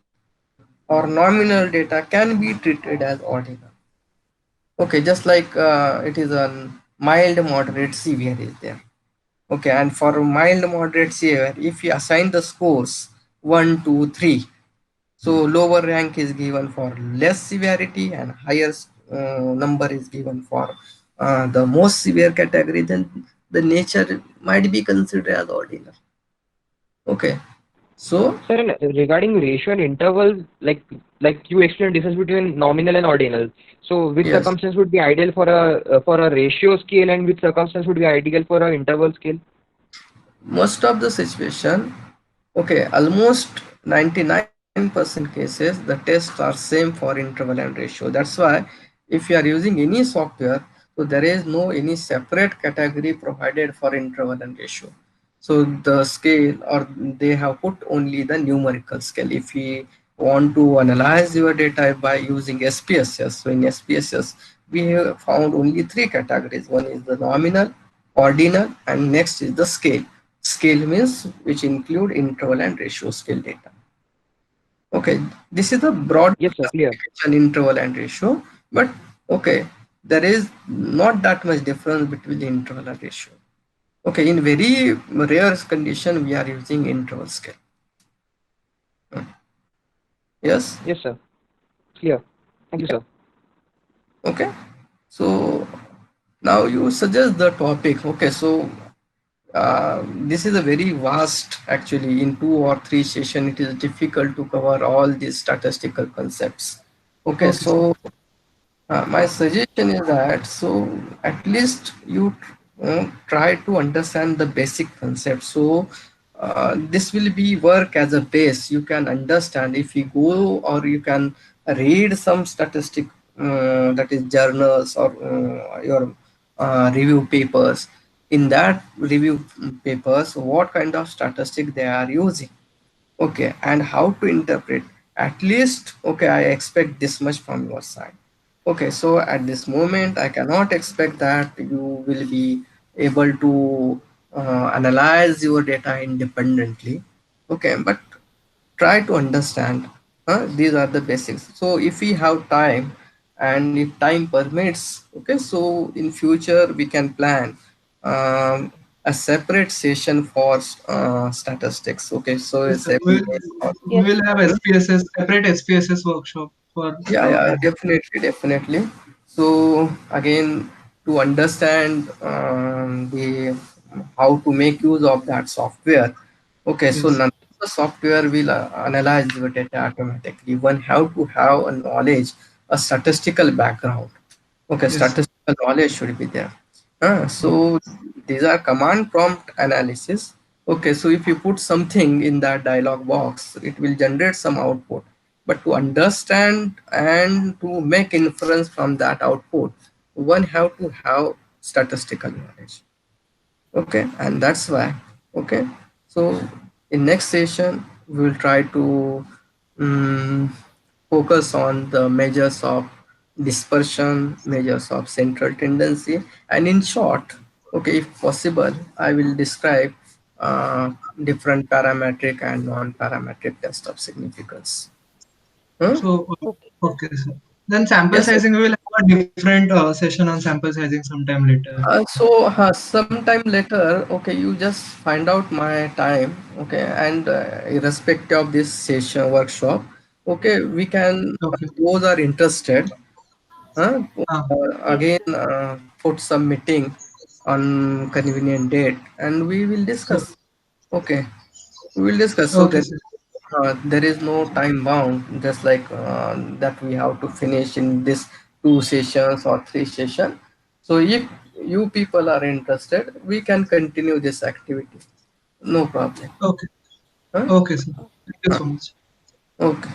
S1: or nominal data can be treated as ordinal. Okay, just like it is a mild, moderate, severe is there. Okay, and for mild, moderate, severe, if you assign the scores 1, 2, 3, so lower rank is given for less severity and higher number is given for the most severe category, then the nature might be considered as ordinal. Okay, so
S5: Sir, and regarding ratio and interval, like you explained difference between nominal and ordinal. So which
S1: yes,
S5: circumstance would be ideal for a ratio scale, and which circumstance would be ideal for a interval scale?
S1: most of the situation, okay, almost 99% cases, the tests are same for interval and ratio. That's why if you are using any software, so there is no any separate category provided for interval and ratio. So the scale, or they have put only the numerical scale. If we want to analyze your data by using SPSS, so in SPSS we have found only three categories. One is the nominal, ordinal, and next is the scale. Scale means which include interval and ratio scale data. Okay, this is a broad
S5: Yes, sir. Clear.
S1: classification, interval and ratio, but okay, there is not that much difference between the interval and ratio. Okay, in very rare condition, we are using interval scale. Yes.
S5: Yes, sir. Clear. Thank you,
S1: Yeah.
S5: sir.
S1: Okay. So now you suggest the topic. Okay. So this is a very vast, actually in 2 or 3 sessions it is difficult to cover all these statistical concepts. Okay,
S2: Okay, sir.
S1: so my suggestion is that, so at least you try to understand the basic concept. So this will be work as a base. You can understand if you go, or you can read some statistic, that is journals, or your review papers. In that review papers, what kind of statistic they are using, okay, and how to interpret. At least, okay, I expect this much from your side. Okay, so at this moment I cannot expect that you will be able to analyze your data independently. Okay, but try to understand. These are the basics. So if we have time, and if time permits, okay, so in future we can plan a separate session for statistics. Okay, so
S2: Yes,
S1: it's
S2: sir.
S1: every day or
S2: We
S3: Yes.
S2: will have SPSS, separate SPSS workshop for
S1: yeah, yeah, definitely, definitely. So again, to understand the how to make use of that software. Okay, so
S2: yes,
S1: none of the software will analyze your data automatically. One have to have a knowledge, a statistical background. Okay,
S2: yes, sir.
S1: statistical knowledge should be there. So these are command prompt analysis. Okay, so if you put something in that dialog box, it will generate some output. But to understand and to make inference from that output, one have to have statistical knowledge. Okay, and that's why. Okay, so in next session we will try to um, focus on the measures of dispersion, measures of central tendency, and in short, okay, if possible, I will describe different parametric and non-parametric test of significance. Huh?
S2: So,
S3: Okay.
S2: okay, sir. Then sample
S1: Yes,
S2: sizing, we will have a different session on sample sizing sometime later.
S1: sometime later, okay, you just find out my time, okay, and irrespective of this session workshop, okay, we can,
S2: Okay.
S1: those are interested,
S2: Ah,
S3: Yes.
S1: again put some meeting on convenient date, and we will
S2: so,
S1: discuss. Okay, we will discuss. So
S2: okay,
S1: that
S2: sir.
S1: there is no time bound, just like that we have to finish in this 2 sessions or 3 sessions. So if you people are interested, we can continue this activity. No problem.
S2: Okay.
S1: Huh?
S2: Okay, sir. Thank you so much.
S1: Okay.